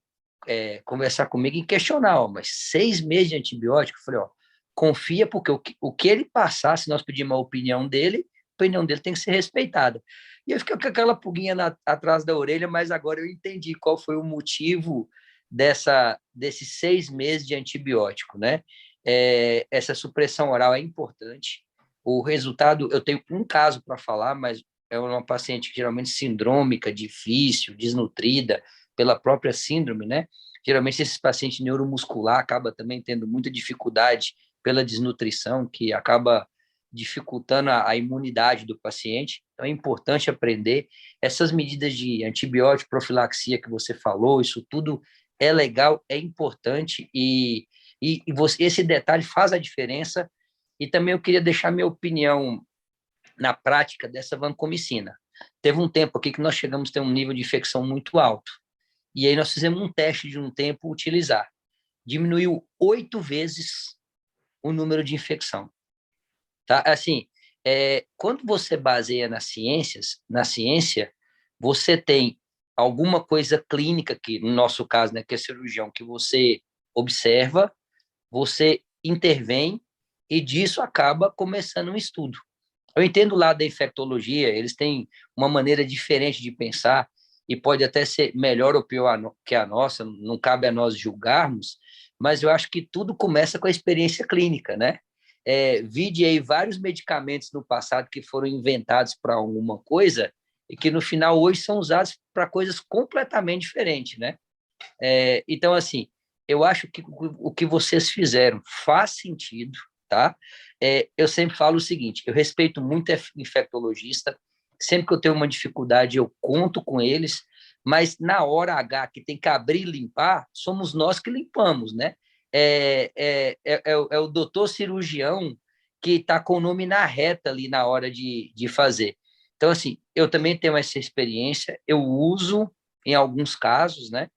conversar comigo e questionar, mas 6 meses de antibiótico? Eu falei, confia, porque o que ele passar, se nós pedirmos a opinião dele tem que ser respeitada. E eu fiquei com aquela pulguinha atrás da orelha, mas agora eu entendi qual foi o motivo desses 6 meses de antibiótico, né? Essa supressão oral é importante. O resultado, eu tenho um caso para falar, mas é uma paciente geralmente sindrômica, difícil, desnutrida, pela própria síndrome, né? Geralmente esses pacientes neuromuscular acabam também tendo muita dificuldade pela desnutrição, que acaba dificultando a imunidade do paciente. Então é importante aprender essas medidas de antibiótico, profilaxia que você falou, isso tudo é legal, é importante, e esse detalhe faz a diferença. E também eu queria deixar minha opinião na prática dessa vancomicina. Teve um tempo aqui que nós chegamos a ter um nível de infecção muito alto, e aí nós fizemos um teste de um tempo utilizar. Diminuiu 8 vezes o número de infecção. Tá? Assim, quando você baseia na ciência, você tem alguma coisa clínica, que no nosso caso, né, que é cirurgião, que você observa, você intervém, e disso acaba começando um estudo. Eu entendo lá da infectologia, eles têm uma maneira diferente de pensar, e pode até ser melhor ou pior que a nossa, não cabe a nós julgarmos, mas eu acho que tudo começa com a experiência clínica, né? Vide aí vários medicamentos no passado que foram inventados para alguma coisa e que no final hoje são usados para coisas completamente diferentes, né? Então, assim, eu acho que o que vocês fizeram faz sentido, tá? Eu sempre falo o seguinte: eu respeito muito infectologista, sempre que eu tenho uma dificuldade eu conto com eles, mas na hora H que tem que abrir e limpar, somos nós que limpamos, né? O doutor cirurgião que está com o nome na reta ali na hora de fazer. Então, assim, eu também tenho essa experiência, eu uso em alguns casos, né?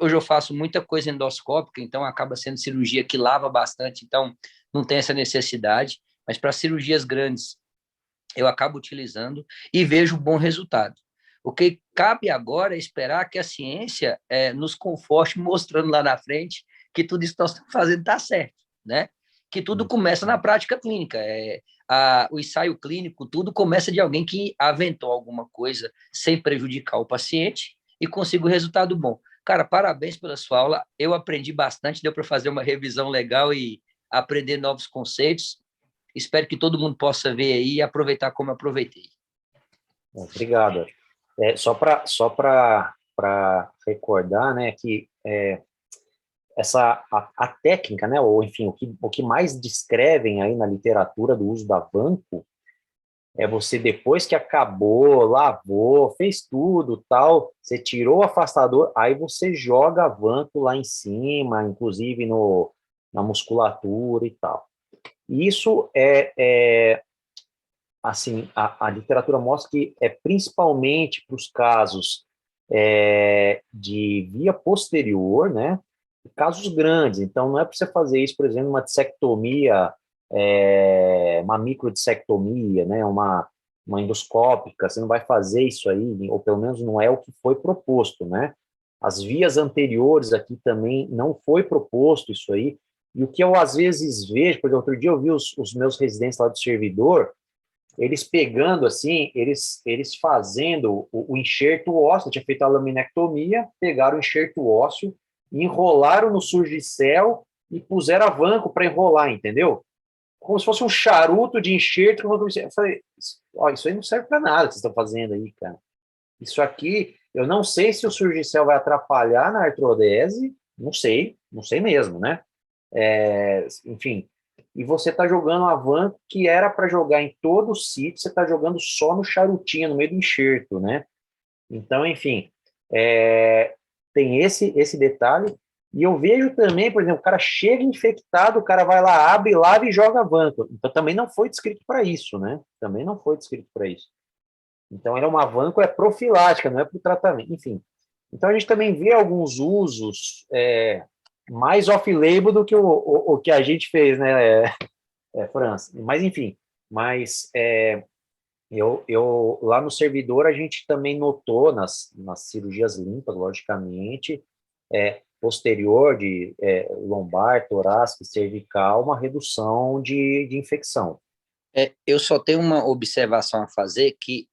Hoje eu faço muita coisa endoscópica, então acaba sendo cirurgia que lava bastante, então não tem essa necessidade, mas para cirurgias grandes eu acabo utilizando e vejo bom resultado. O que cabe agora é esperar que a ciência nos conforte, mostrando lá na frente que tudo isso que nós estamos fazendo está certo, né? que tudo começa na prática clínica. O ensaio clínico, tudo começa de alguém que aventou alguma coisa sem prejudicar o paciente e conseguiu resultado bom. Cara, parabéns pela sua aula. Eu aprendi bastante, deu para fazer uma revisão legal e aprender novos conceitos. Espero que todo mundo possa ver aí e aproveitar como eu aproveitei. Obrigado. Só para recordar, né, que a técnica, né, ou enfim, o que mais descrevem aí na literatura do uso da vanco é você, depois que acabou, lavou, fez tudo, tal, você tirou o afastador, aí você joga a vanco lá em cima, inclusive na musculatura e tal. Isso assim, a literatura mostra que é principalmente para os casos de via posterior, né? Casos grandes. Então, não é para você fazer isso, por exemplo, uma dissectomia, uma microdissectomia, né? Uma endoscópica. Você não vai fazer isso aí, ou pelo menos não é o que foi proposto, né? As vias anteriores aqui também não foi proposto isso aí. E o que eu às vezes vejo, porque outro dia eu vi os meus residentes lá do servidor, eles pegando assim, eles fazendo o enxerto ósseo, tinha feito a laminectomia, pegaram o enxerto ósseo, enrolaram no surgicel e puseram a vanco para enrolar, entendeu? Como se fosse um charuto de enxerto. Eu falei, isso aí não serve para nada que vocês estão fazendo aí, cara. Isso aqui, eu não sei se o surgicel vai atrapalhar na artrodese, não sei mesmo, né? Enfim, e você está jogando a van que era para jogar em todo o sítio, você está jogando só no charutinho, no meio do enxerto, né? Então, enfim, tem esse detalhe. E eu vejo também, por exemplo, o cara chega infectado, o cara vai lá, abre, lava e joga a van. Então, também não foi descrito para isso, né? Também não foi descrito para isso. Então, era uma vanco profilática, não é para o tratamento. Enfim, então a gente também vê alguns usos mais off-label do que o que a gente fez, né, França? Mas, enfim, eu lá no servidor a gente também notou nas cirurgias limpas, logicamente, posterior de lombar, torácica e cervical, uma redução de infecção. Eu só tenho uma observação a fazer que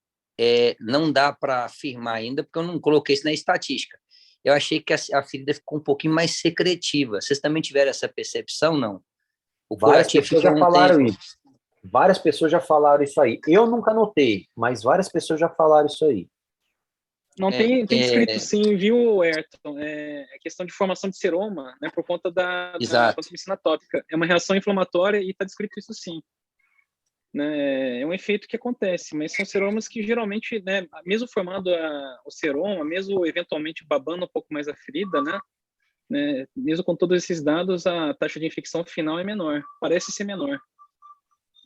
não dá para afirmar ainda, porque eu não coloquei isso na estatística. Eu achei que a ferida ficou um pouquinho mais secretiva. Vocês também tiveram essa percepção, não? Várias pessoas já falaram isso. Várias pessoas já falaram isso aí. Eu nunca notei, mas várias pessoas já falaram isso aí. Não tem descrito sim, viu, Ayrton? É questão de formação de seroma, né, por conta da contribuição atópica. É uma reação inflamatória e está descrito isso sim. Né, é um efeito que acontece, mas são seromas que geralmente, né, mesmo formando o seroma, mesmo eventualmente babando um pouco mais a ferida, né, mesmo com todos esses dados, a taxa de infecção final é menor, parece ser menor.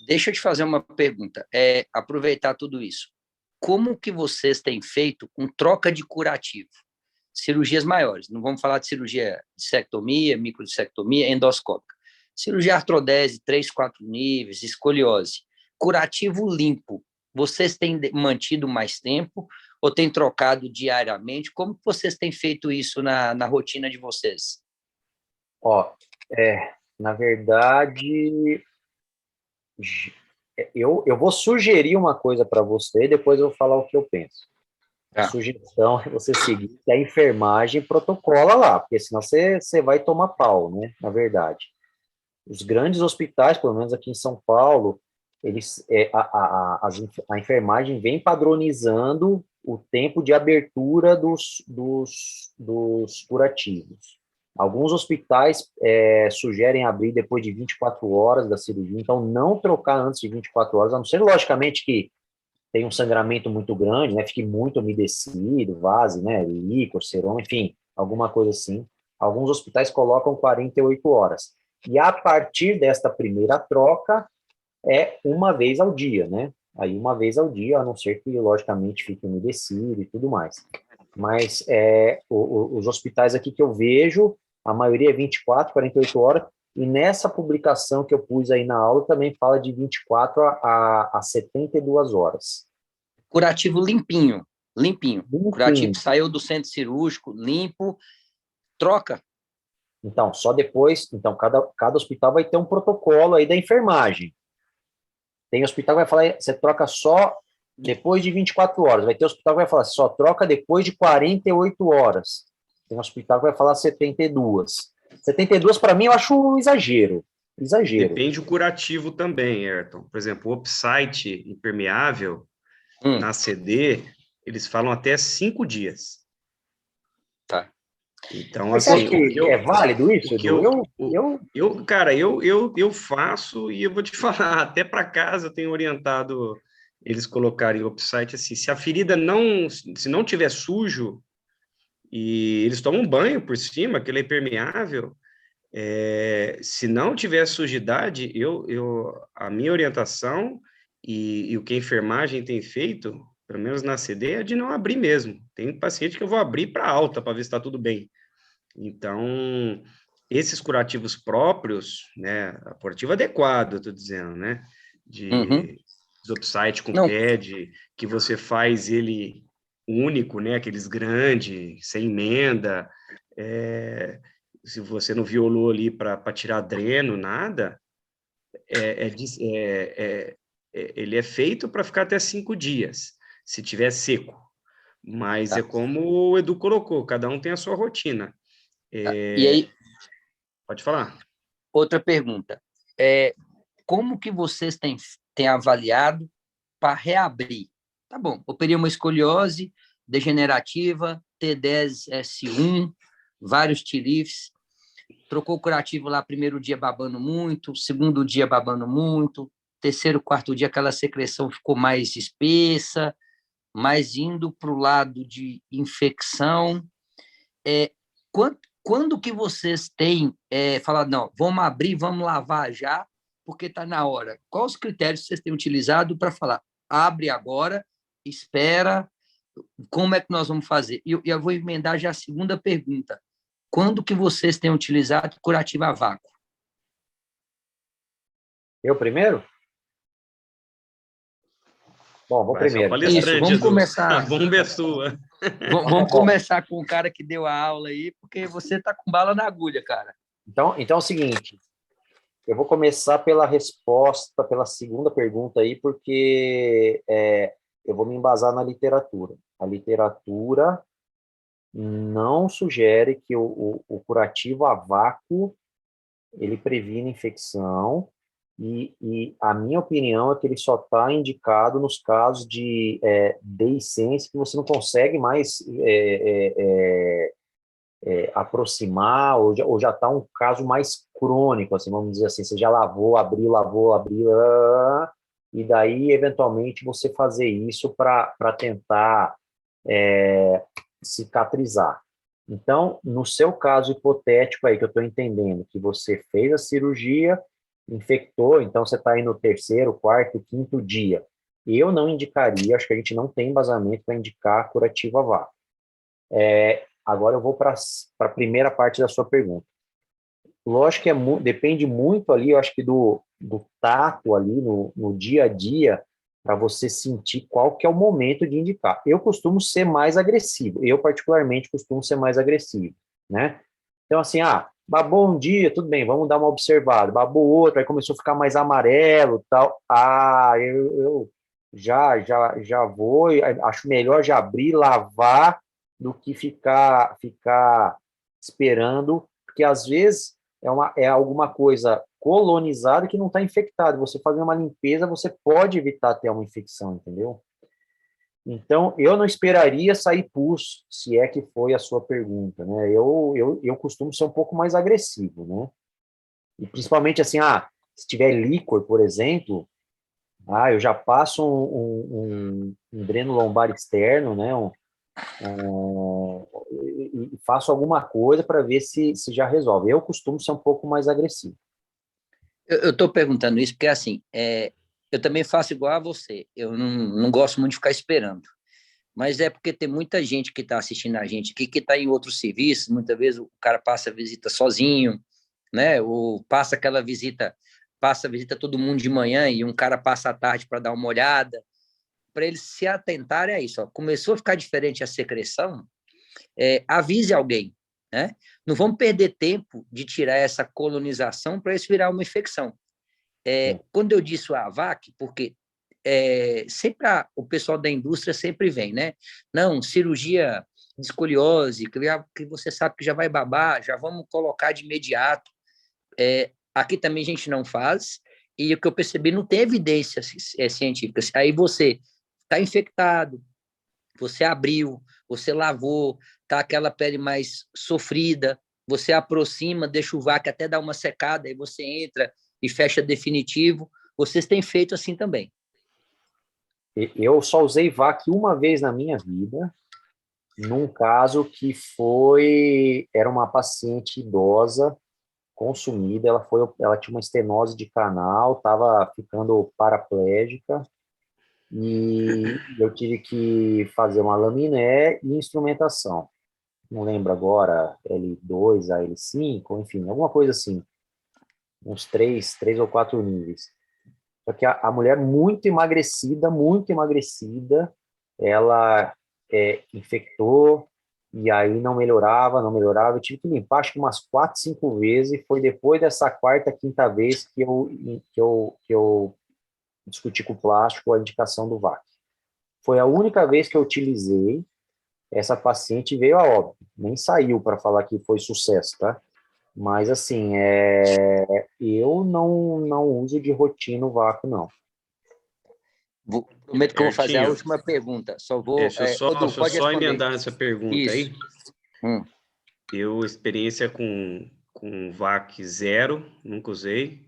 Deixa eu te fazer uma pergunta, aproveitar tudo isso. Como que vocês têm feito com troca de curativo? Cirurgias maiores, não vamos falar de cirurgia dissectomia, microdissectomia, endoscópica. Cirurgia artrodese, 3, 4 níveis, escoliose. Curativo limpo, vocês têm mantido mais tempo ou têm trocado diariamente? Como vocês têm feito isso na rotina de vocês? Na verdade, eu vou sugerir uma coisa para você e depois eu vou falar o que eu penso. A sugestão é você seguir a enfermagem protocola lá, porque senão você vai tomar pau, né? Na verdade. Os grandes hospitais, pelo menos aqui em São Paulo, a enfermagem vem padronizando o tempo de abertura dos curativos. Alguns hospitais sugerem abrir depois de 24 horas da cirurgia, então não trocar antes de 24 horas, a não ser, logicamente, que tem um sangramento muito grande, né, fique muito umedecido, vaze, né, líquor, seroma, enfim, alguma coisa assim. Alguns hospitais colocam 48 horas. E a partir desta primeira troca, uma vez ao dia, né? Aí uma vez ao dia, a não ser que, logicamente, fique umedecido e tudo mais. Mas os hospitais aqui que eu vejo, a maioria é 24, 48 horas, e nessa publicação que eu pus aí na aula também fala de 24 a 72 horas. Curativo limpinho. Curativo que saiu do centro cirúrgico, limpo, troca. Então, só depois, então, cada hospital vai ter um protocolo aí da enfermagem. Tem hospital que vai falar, você troca só depois de 24 horas. Vai ter hospital que vai falar, só troca depois de 48 horas. Tem hospital que vai falar 72. 72, para mim, eu acho um exagero. Exagero. Depende do curativo também, Ayrton. Por exemplo, o Opsite impermeável, na CD, eles falam até 5 dias. Tá. Então, Mas assim, você acha que é válido isso, Edu? Cara, eu faço e eu vou te falar, até para casa eu tenho orientado eles colocarem o Opsite assim, se a ferida se não tiver sujo, e eles tomam banho por cima, aquele é impermeável, se não tiver sujidade, a minha orientação e o que a enfermagem tem feito, pelo menos na CD, é de não abrir mesmo. Tem paciente que eu vou abrir para alta, para ver se está tudo bem. Então, esses curativos próprios, né, a curativo adequado, eu estou dizendo, né, de Zopsite com Não, PED, que você faz ele único, né, aqueles grandes, sem emenda, se você não violou ali para tirar dreno, nada, ele é feito para ficar até 5 dias, se tiver seco. Mas é tá. como o Edu colocou, cada um tem a sua rotina. E aí, Pode falar. outra pergunta. Como que vocês têm avaliado para reabrir? Tá bom, operei uma escoliose degenerativa, T10S1, vários TLIFs, trocou o curativo lá, primeiro dia babando muito, segundo dia babando muito, terceiro, quarto dia aquela secreção ficou mais espessa, mais indo para o lado de infecção. Quando que vocês têm falado, não, vamos abrir, vamos lavar já, porque está na hora? Quais os critérios vocês têm utilizado para falar, abre agora, espera, como é que nós vamos fazer? E eu vou emendar já a segunda pergunta. Quando que vocês têm utilizado curativo a vácuo? Eu primeiro? Bom, vou primeiro. Isso, vamos começar. A bomba é sua. Vamos começar com o cara que deu a aula aí, porque você está com bala na agulha, cara. Então é o seguinte, eu vou começar pela resposta, pela segunda pergunta aí, porque eu vou me embasar na literatura. A literatura não sugere que o curativo a vácuo ele previne infecção, e a minha opinião é que ele só está indicado nos casos de deiscência, que você não consegue mais aproximar, ou já está um caso mais crônico, assim, vamos dizer assim, você já lavou, abriu, e daí, eventualmente, você fazer isso para tentar cicatrizar. Então, no seu caso hipotético aí, que eu estou entendendo, que você fez a cirurgia, infectou, então você está aí no terceiro, quarto, quinto dia. Eu não indicaria, acho que a gente não tem embasamento para indicar curativo a vácuo. Agora eu vou para a primeira parte da sua pergunta. Lógico que depende muito ali, eu acho que do tato ali no dia a dia, para você sentir qual que é o momento de indicar. Eu costumo ser mais agressivo, eu particularmente costumo ser mais agressivo, né? Então, assim, babou um dia, tudo bem, vamos dar uma observada. Babou outro, aí começou a ficar mais amarelo, tal. Eu já vou, acho melhor já abrir, lavar, do que ficar esperando, porque às vezes é alguma coisa colonizada que não está infectada. Você fazer uma limpeza, você pode evitar ter uma infecção, entendeu? Então, eu não esperaria sair pus, se é que foi a sua pergunta, né? Eu costumo ser um pouco mais agressivo, né? E principalmente assim, se tiver líquor, por exemplo, eu já passo um dreno lombar externo, né? E faço alguma coisa para ver se já resolve. Eu costumo ser um pouco mais agressivo. Eu estou perguntando isso porque, assim, eu também faço igual a você. Eu não gosto muito de ficar esperando. Mas é porque tem muita gente que está assistindo a gente aqui que está em outros serviços. Muitas vezes o cara passa a visita sozinho, né? Ou passa a visita todo mundo de manhã e um cara passa à tarde para dar uma olhada. Para eles se atentarem a isso. Começou a ficar diferente a secreção, avise alguém. né? Não vamos perder tempo de tirar essa colonização para isso virar uma infecção. Quando eu disse a AVAC, porque sempre o pessoal da indústria sempre vem, né? Não, cirurgia de escoliose, que você sabe que já vai babar, já vamos colocar de imediato. Aqui também a gente não faz, e o que eu percebi, não tem evidência científica. Aí você está infectado, você abriu, você lavou, tá aquela pele mais sofrida, você aproxima, deixa o VAC até dar uma secada, aí você entra e fecha definitivo. Vocês têm feito assim também? Eu só usei VAC uma vez na minha vida, num caso que era uma paciente idosa, consumida, ela tinha uma estenose de canal, estava ficando paraplégica, e eu tive que fazer uma laminé e instrumentação. Não lembro agora, L2 a L5, enfim, alguma coisa assim, uns três ou quatro níveis. Só que a mulher muito emagrecida, ela infectou, e aí não melhorava. Eu tive que limpar acho que umas 4, 5 vezes, e foi depois dessa quarta, quinta vez que eu discuti com o plástico a indicação do VAC. Foi a única vez que eu utilizei. Essa paciente veio a óbito, nem saiu para falar que foi sucesso, tá? Mas, assim, eu não uso de rotina o vácuo, não. Prometo que eu vou fazer a última pergunta. Deixa eu só emendar nessa pergunta aí. Eu, experiência com VAC zero, nunca usei,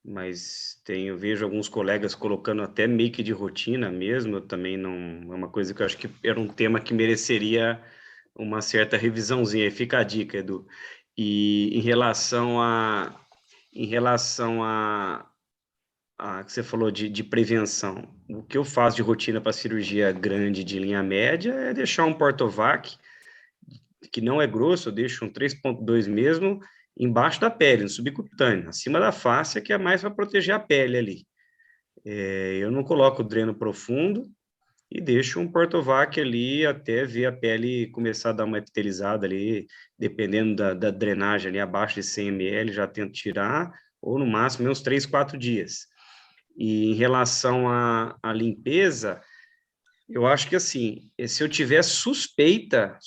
mas vejo alguns colegas colocando até meio que de rotina mesmo. Eu também não... É uma coisa que eu acho que era um tema que mereceria uma certa revisãozinha. Fica a dica, Edu. E em relação a que você falou de prevenção, o que eu faço de rotina para cirurgia grande de linha média é deixar um Portovac, que não é grosso, eu deixo um 3.2 mesmo, embaixo da pele, no subcutâneo, acima da face, que é mais para proteger a pele ali. Eu não coloco dreno profundo e deixo um Portovac ali até ver a pele começar a dar uma epitelizada ali, dependendo da drenagem ali, abaixo de 100 ml, já tento tirar, ou no máximo uns 3, 4 dias. E em relação à limpeza, eu acho que assim, se eu tiver suspeita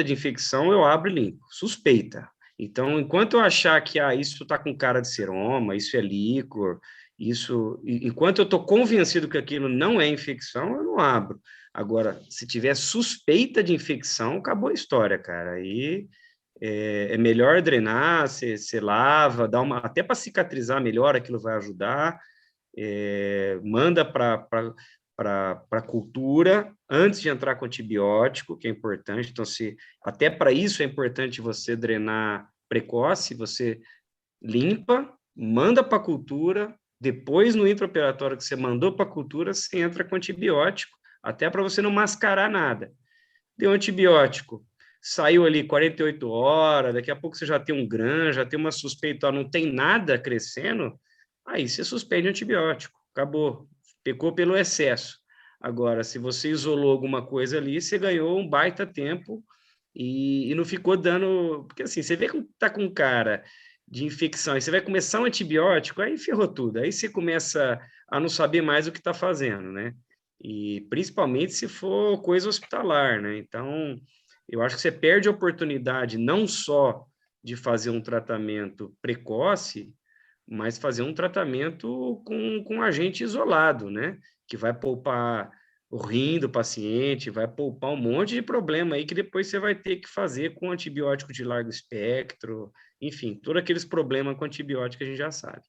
de infecção, eu abro e limpo, suspeita. Então, enquanto eu achar que isso está com cara de seroma, isso é líquor, enquanto eu estou convencido que aquilo não é infecção, eu não abro. Agora, se tiver suspeita de infecção, acabou a história, cara. Aí é melhor drenar, você lava, até para cicatrizar melhor, aquilo vai ajudar. Manda para cultura antes de entrar com antibiótico, que é importante. Então, até para isso é importante você drenar precoce, você limpa, manda para cultura, depois no intraoperatório que você mandou para cultura, você entra com antibiótico, até para você não mascarar nada. Deu antibiótico, saiu ali 48 horas, daqui a pouco você já tem um GRAM, já tem uma suspeita, não tem nada crescendo, aí você suspende o antibiótico, acabou, pecou pelo excesso. Agora, se você isolou alguma coisa ali, você ganhou um baita tempo e não ficou dando... Porque assim, você vê que tá com cara de infecção e você vai começar um antibiótico, aí ferrou tudo, aí você começa a não saber mais o que está fazendo, né? E principalmente se for coisa hospitalar, né? Então, eu acho que você perde a oportunidade não só de fazer um tratamento precoce, mas fazer um tratamento com agente isolado, né? Que vai poupar o rim do paciente, vai poupar um monte de problema aí que depois você vai ter que fazer com antibiótico de largo espectro, enfim, todos aqueles problemas com antibiótico que a gente já sabe.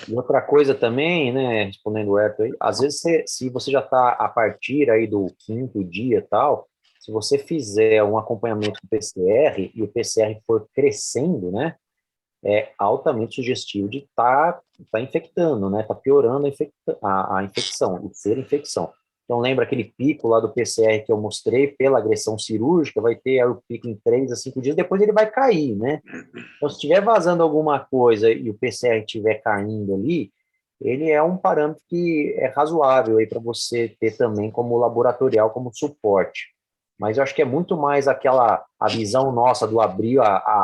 E outra coisa também, né, respondendo o Eto aí, às vezes se você já está a partir aí do quinto dia e tal, se você fizer um acompanhamento com PCR e o PCR for crescendo, né, é altamente sugestivo de tá infectando, né, tá piorando a infecção, o ser infecção. Então, lembra aquele pico lá do PCR que eu mostrei pela agressão cirúrgica, vai ter aí o pico em 3 a 5 dias, depois ele vai cair, né? Então, se estiver vazando alguma coisa e o PCR estiver caindo ali, ele é um parâmetro que é razoável aí para você ter também como laboratorial, como suporte. mas eu acho que é muito mais a visão nossa do abrir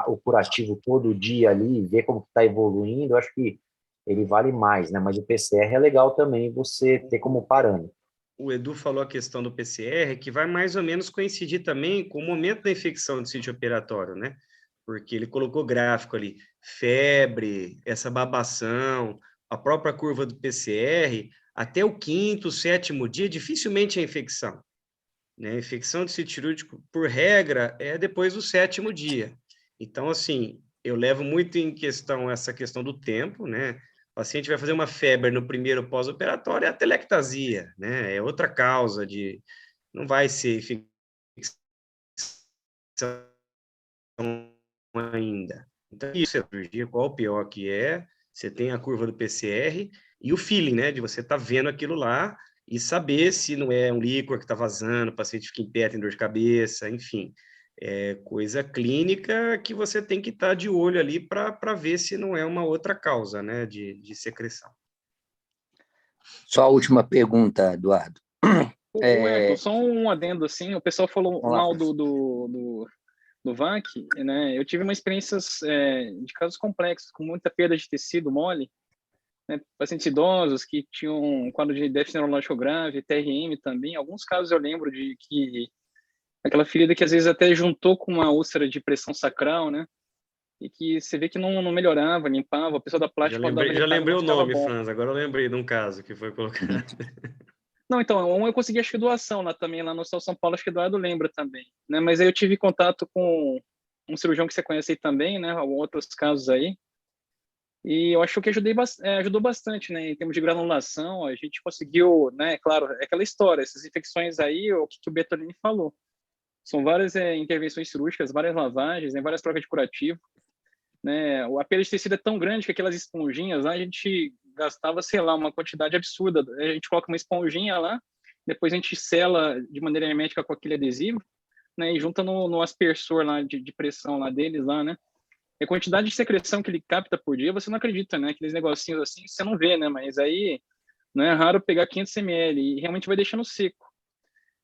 o curativo todo dia ali, ver como está evoluindo, eu acho que ele vale mais, né? Mas o PCR é legal também você ter como parâmetro. O Edu falou a questão do PCR, que vai mais ou menos coincidir também com o momento da infecção do sítio operatório, né? Porque ele colocou gráfico ali, febre, essa babação, a própria curva do PCR, até o quinto, sétimo dia, dificilmente é infecção, né? A infecção de sítio cirúrgico, por regra, é depois do sétimo dia. Então, assim, eu levo muito em questão essa questão do tempo, né? O paciente vai fazer uma febre no primeiro pós-operatório, é a telectasia, né? É outra causa de... Não vai ser infecção ainda. Então, isso é cirurgia, qual o pior que é, você tem a curva do PCR e o feeling, né? De você estar vendo aquilo lá e saber se não é um líquor que está vazando, o paciente fica em pé, tem dor de cabeça, enfim. É coisa clínica que você tem que estar de olho ali para ver se não é uma outra causa, né, de secreção. Só a última pergunta, Eduardo. O Ayrton, só um adendo, assim, o pessoal falou Vamos lá, mal do VAC, né? Eu tive uma experiência de casos complexos, com muita perda de tecido mole, né? Pacientes idosos que tinham um quadro de déficit neurológico grave, TRM também. Alguns casos eu lembro de que aquela ferida que às vezes até juntou com uma úlcera de pressão sacral, né? E que você vê que não melhorava, limpava, a pessoa da plástica Já lembrei o nome, bom. Franz, agora eu lembrei de um caso que foi colocado. Não, então, eu consegui, acho que doação lá também, lá no Hospital São Paulo, acho que o Eduardo lembra também, né? Mas aí eu tive contato com um cirurgião que você conhece aí também, né? Outros casos aí. E eu acho que ajudou bastante, né? Em termos de granulação, a gente conseguiu, né? Claro, é aquela história, essas infecções aí, o que o Bertolini falou. São várias intervenções cirúrgicas, várias lavagens, né? Várias trocas de curativo, né? A perda de tecido é tão grande que aquelas esponjinhas lá, a gente gastava, sei lá, uma quantidade absurda. A gente coloca uma esponjinha lá, depois a gente sela de maneira hermética com aquele adesivo, né? E junta no aspersor lá de pressão lá deles lá, né? E a quantidade de secreção que ele capta por dia, você não acredita, né? Aqueles negocinhos assim, você não vê, né? Mas aí não é raro pegar 500 ml e realmente vai deixando seco,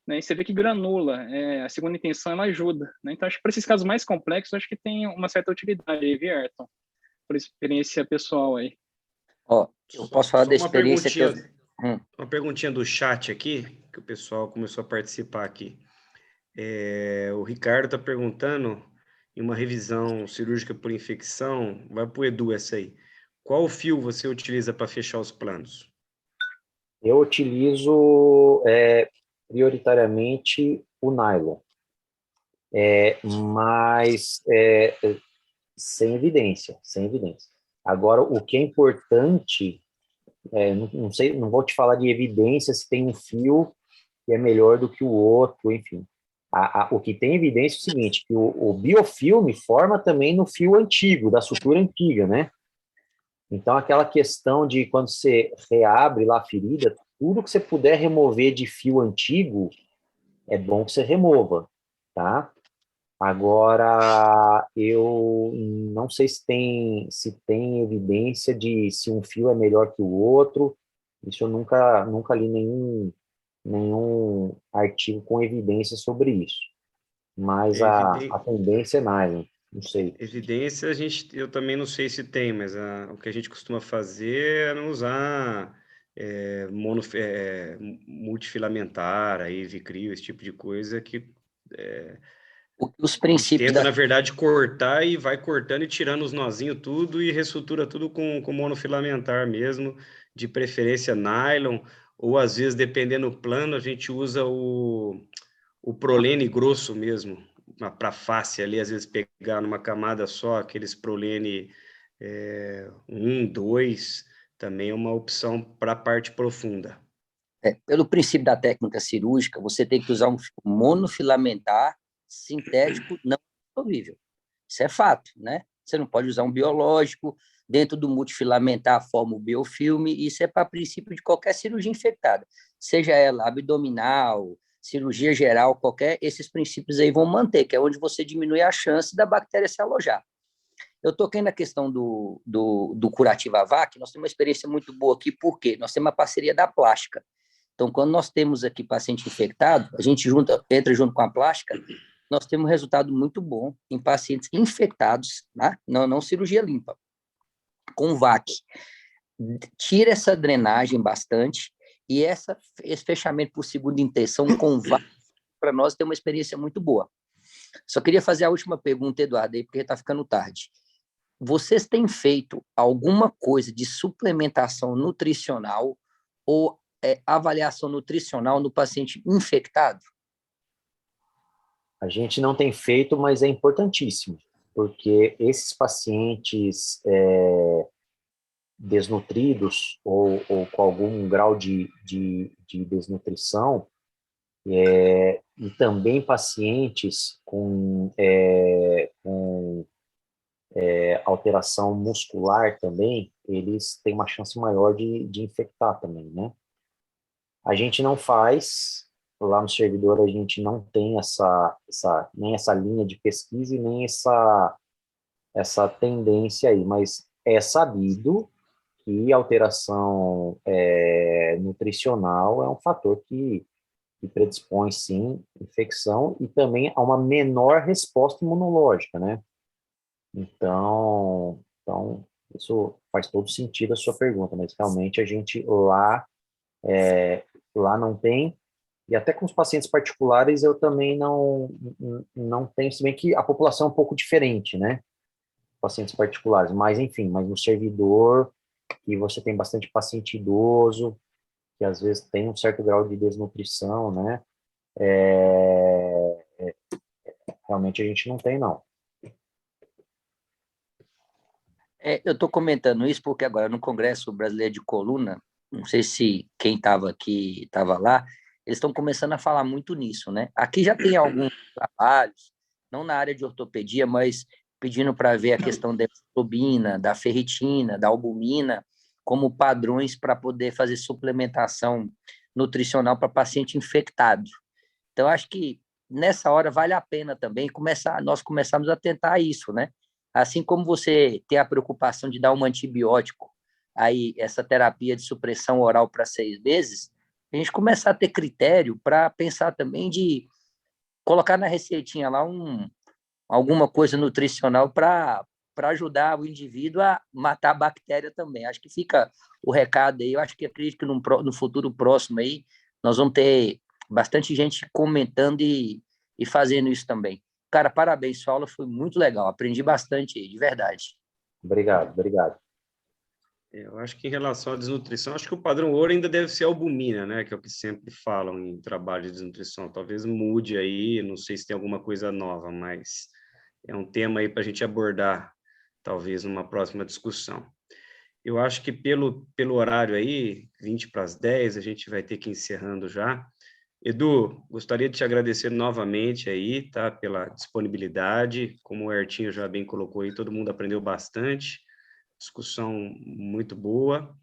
né? E você vê que granula, a segunda intenção ela ajuda, né? Então acho que para esses casos mais complexos, acho que tem uma certa utilidade aí, viu, Ayrton? Por experiência pessoal aí. Ó, eu posso falar da experiência que eu... Uma perguntinha do chat aqui, que o pessoal começou a participar aqui. O Ricardo está perguntando, em uma revisão cirúrgica por infecção, vai para o Edu essa aí. Qual fio você utiliza para fechar os planos? Eu utilizo prioritariamente o nylon, mas sem evidência, sem evidência. Agora, o que é importante, não sei, não vou te falar de evidência se tem um fio que é melhor do que o outro, enfim. O que tem evidência é o seguinte, que o biofilme forma também no fio antigo, da sutura antiga, né? Então, aquela questão de quando você reabre lá a ferida, tudo que você puder remover de fio antigo, é bom que você remova, tá? Agora, eu não sei se tem evidência de se um fio é melhor que o outro. Isso eu nunca li nenhum artigo com evidência sobre isso. Mas a tendência é nylon, não sei. Evidência, eu também não sei se tem, mas o que a gente costuma fazer é não usar multifilamentar, aí, Vicryl, esse tipo de coisa que os princípios tenta, na verdade, cortar e vai cortando e tirando os nozinhos tudo e ressutura tudo com monofilamentar mesmo, de preferência nylon, ou às vezes, dependendo do plano, a gente usa o prolene grosso mesmo, para face ali, às vezes pegar numa camada só, aqueles prolene 1, 2, também é uma opção para a parte profunda. Pelo princípio da técnica cirúrgica, você tem que usar um monofilamentar sintético não dissolvível. Isso é fato, né? Você não pode usar um biológico, dentro do multifilamentar forma o biofilme, isso é para princípio de qualquer cirurgia infectada, seja ela abdominal, cirurgia geral, esses princípios aí vão manter, que é onde você diminui a chance da bactéria se alojar. Eu toquei na questão do Curativa VAC, nós temos uma experiência muito boa aqui, porque nós temos uma parceria da Plástica. Então, quando nós temos aqui paciente infectado, a gente entra junto com a plástica, nós temos um resultado muito bom em pacientes infectados, né? Não cirurgia limpa, com VAC. Tira essa drenagem bastante e esse fechamento por segunda intenção com VAC, para nós, tem uma experiência muito boa. Só queria fazer a última pergunta, Eduardo, aí, porque está ficando tarde. Vocês têm feito alguma coisa de suplementação nutricional ou avaliação nutricional no paciente infectado? A gente não tem feito, mas é importantíssimo, porque esses pacientes desnutridos ou com algum grau de desnutrição, e também pacientes com alteração muscular também, eles têm uma chance maior de infectar também, né? A gente não faz, lá no servidor a gente não tem nem essa linha de pesquisa e nem essa tendência aí, mas é sabido que alteração nutricional é um fator que predispõe, sim, infecção e também a uma menor resposta imunológica, né? Então, isso faz todo sentido a sua pergunta, mas realmente a gente lá não tem, e até com os pacientes particulares eu também não tenho, se bem que a população é um pouco diferente, né? Pacientes particulares, mas enfim, mas no servidor, que você tem bastante paciente idoso, que às vezes tem um certo grau de desnutrição, né? Realmente a gente não tem, não. Eu estou comentando isso porque agora no Congresso Brasileiro de Coluna, não sei se quem estava aqui estava lá, eles estão começando a falar muito nisso, né? Aqui já tem alguns trabalhos, não na área de ortopedia, mas pedindo para ver a questão da hemoglobina, da ferritina, da albumina, como padrões para poder fazer suplementação nutricional para paciente infectado. Então, acho que nessa hora vale a pena também nós começarmos a tentar isso, né? Assim como você tem a preocupação de dar um antibiótico, aí essa terapia de supressão oral para 6 meses, a gente começar a ter critério para pensar também de colocar na receitinha lá alguma coisa nutricional para ajudar o indivíduo a matar a bactéria também. Acho que fica o recado aí. Eu acho que acredito que no futuro próximo aí nós vamos ter bastante gente comentando e fazendo isso também. Cara, parabéns, sua aula foi muito legal, aprendi bastante aí, de verdade. Obrigado. Eu acho que em relação à desnutrição, acho que o padrão ouro ainda deve ser a albumina, né? Que é o que sempre falam em trabalho de desnutrição. Talvez mude aí, não sei se tem alguma coisa nova, mas é um tema aí para a gente abordar, talvez, numa próxima discussão. Eu acho que pelo horário aí, 20 para as 10, a gente vai ter que ir encerrando já. Edu, gostaria de te agradecer novamente aí, tá? Pela disponibilidade. Como o Hertinho já bem colocou aí, todo mundo aprendeu bastante. Discussão muito boa.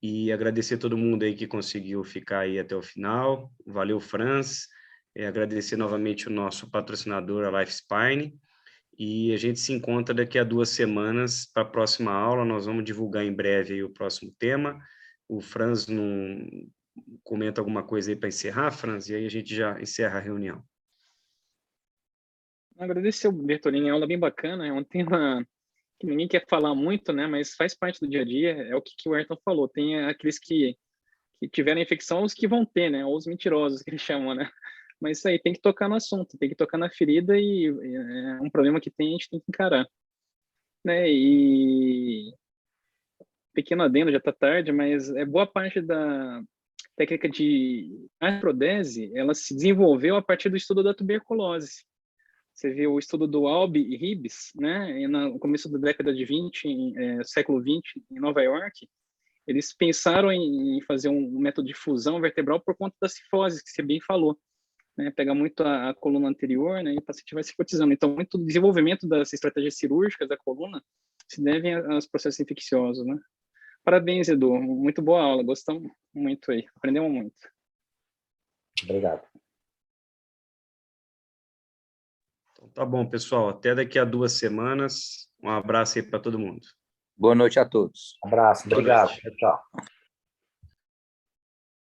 E agradecer todo mundo aí que conseguiu ficar aí até o final. Valeu, Franz. Agradecer novamente o nosso patrocinador, a Lifespine. E a gente se encontra daqui a 2 semanas para a próxima aula. Nós vamos divulgar em breve aí o próximo tema. O Franz não comenta alguma coisa aí para encerrar, Franz, e aí a gente já encerra a reunião. Agradecer o Bertolini, a aula bem bacana, é um tema que ninguém quer falar muito, né, mas faz parte do dia a dia, é o que o Ayrton falou, tem aqueles que tiveram infecção, os que vão ter, né, ou os mentirosos, que eles chamam, né, mas isso aí, tem que tocar no assunto, tem que tocar na ferida e é um problema que tem, a gente tem que encarar, né, e pequeno adendo, já está tarde, mas boa parte da técnica de artrodese, ela se desenvolveu a partir do estudo da tuberculose. Você viu o estudo do Albi e Ribes, né, no começo da década de 20, século 20, em Nova York, eles pensaram em fazer um método de fusão vertebral por conta da cifose, que você bem falou, né, pega muito a coluna anterior, né, e o paciente vai se cotizando. Então, muito do desenvolvimento das estratégias cirúrgicas da coluna se devem aos processos infecciosos, né. Parabéns, Edu, muito boa aula, gostamos muito aí, aprendemos muito. Obrigado. Então, tá bom, pessoal, até daqui a 2 semanas. Um abraço aí para todo mundo. Boa noite a todos. Abraço, obrigado. Tchau.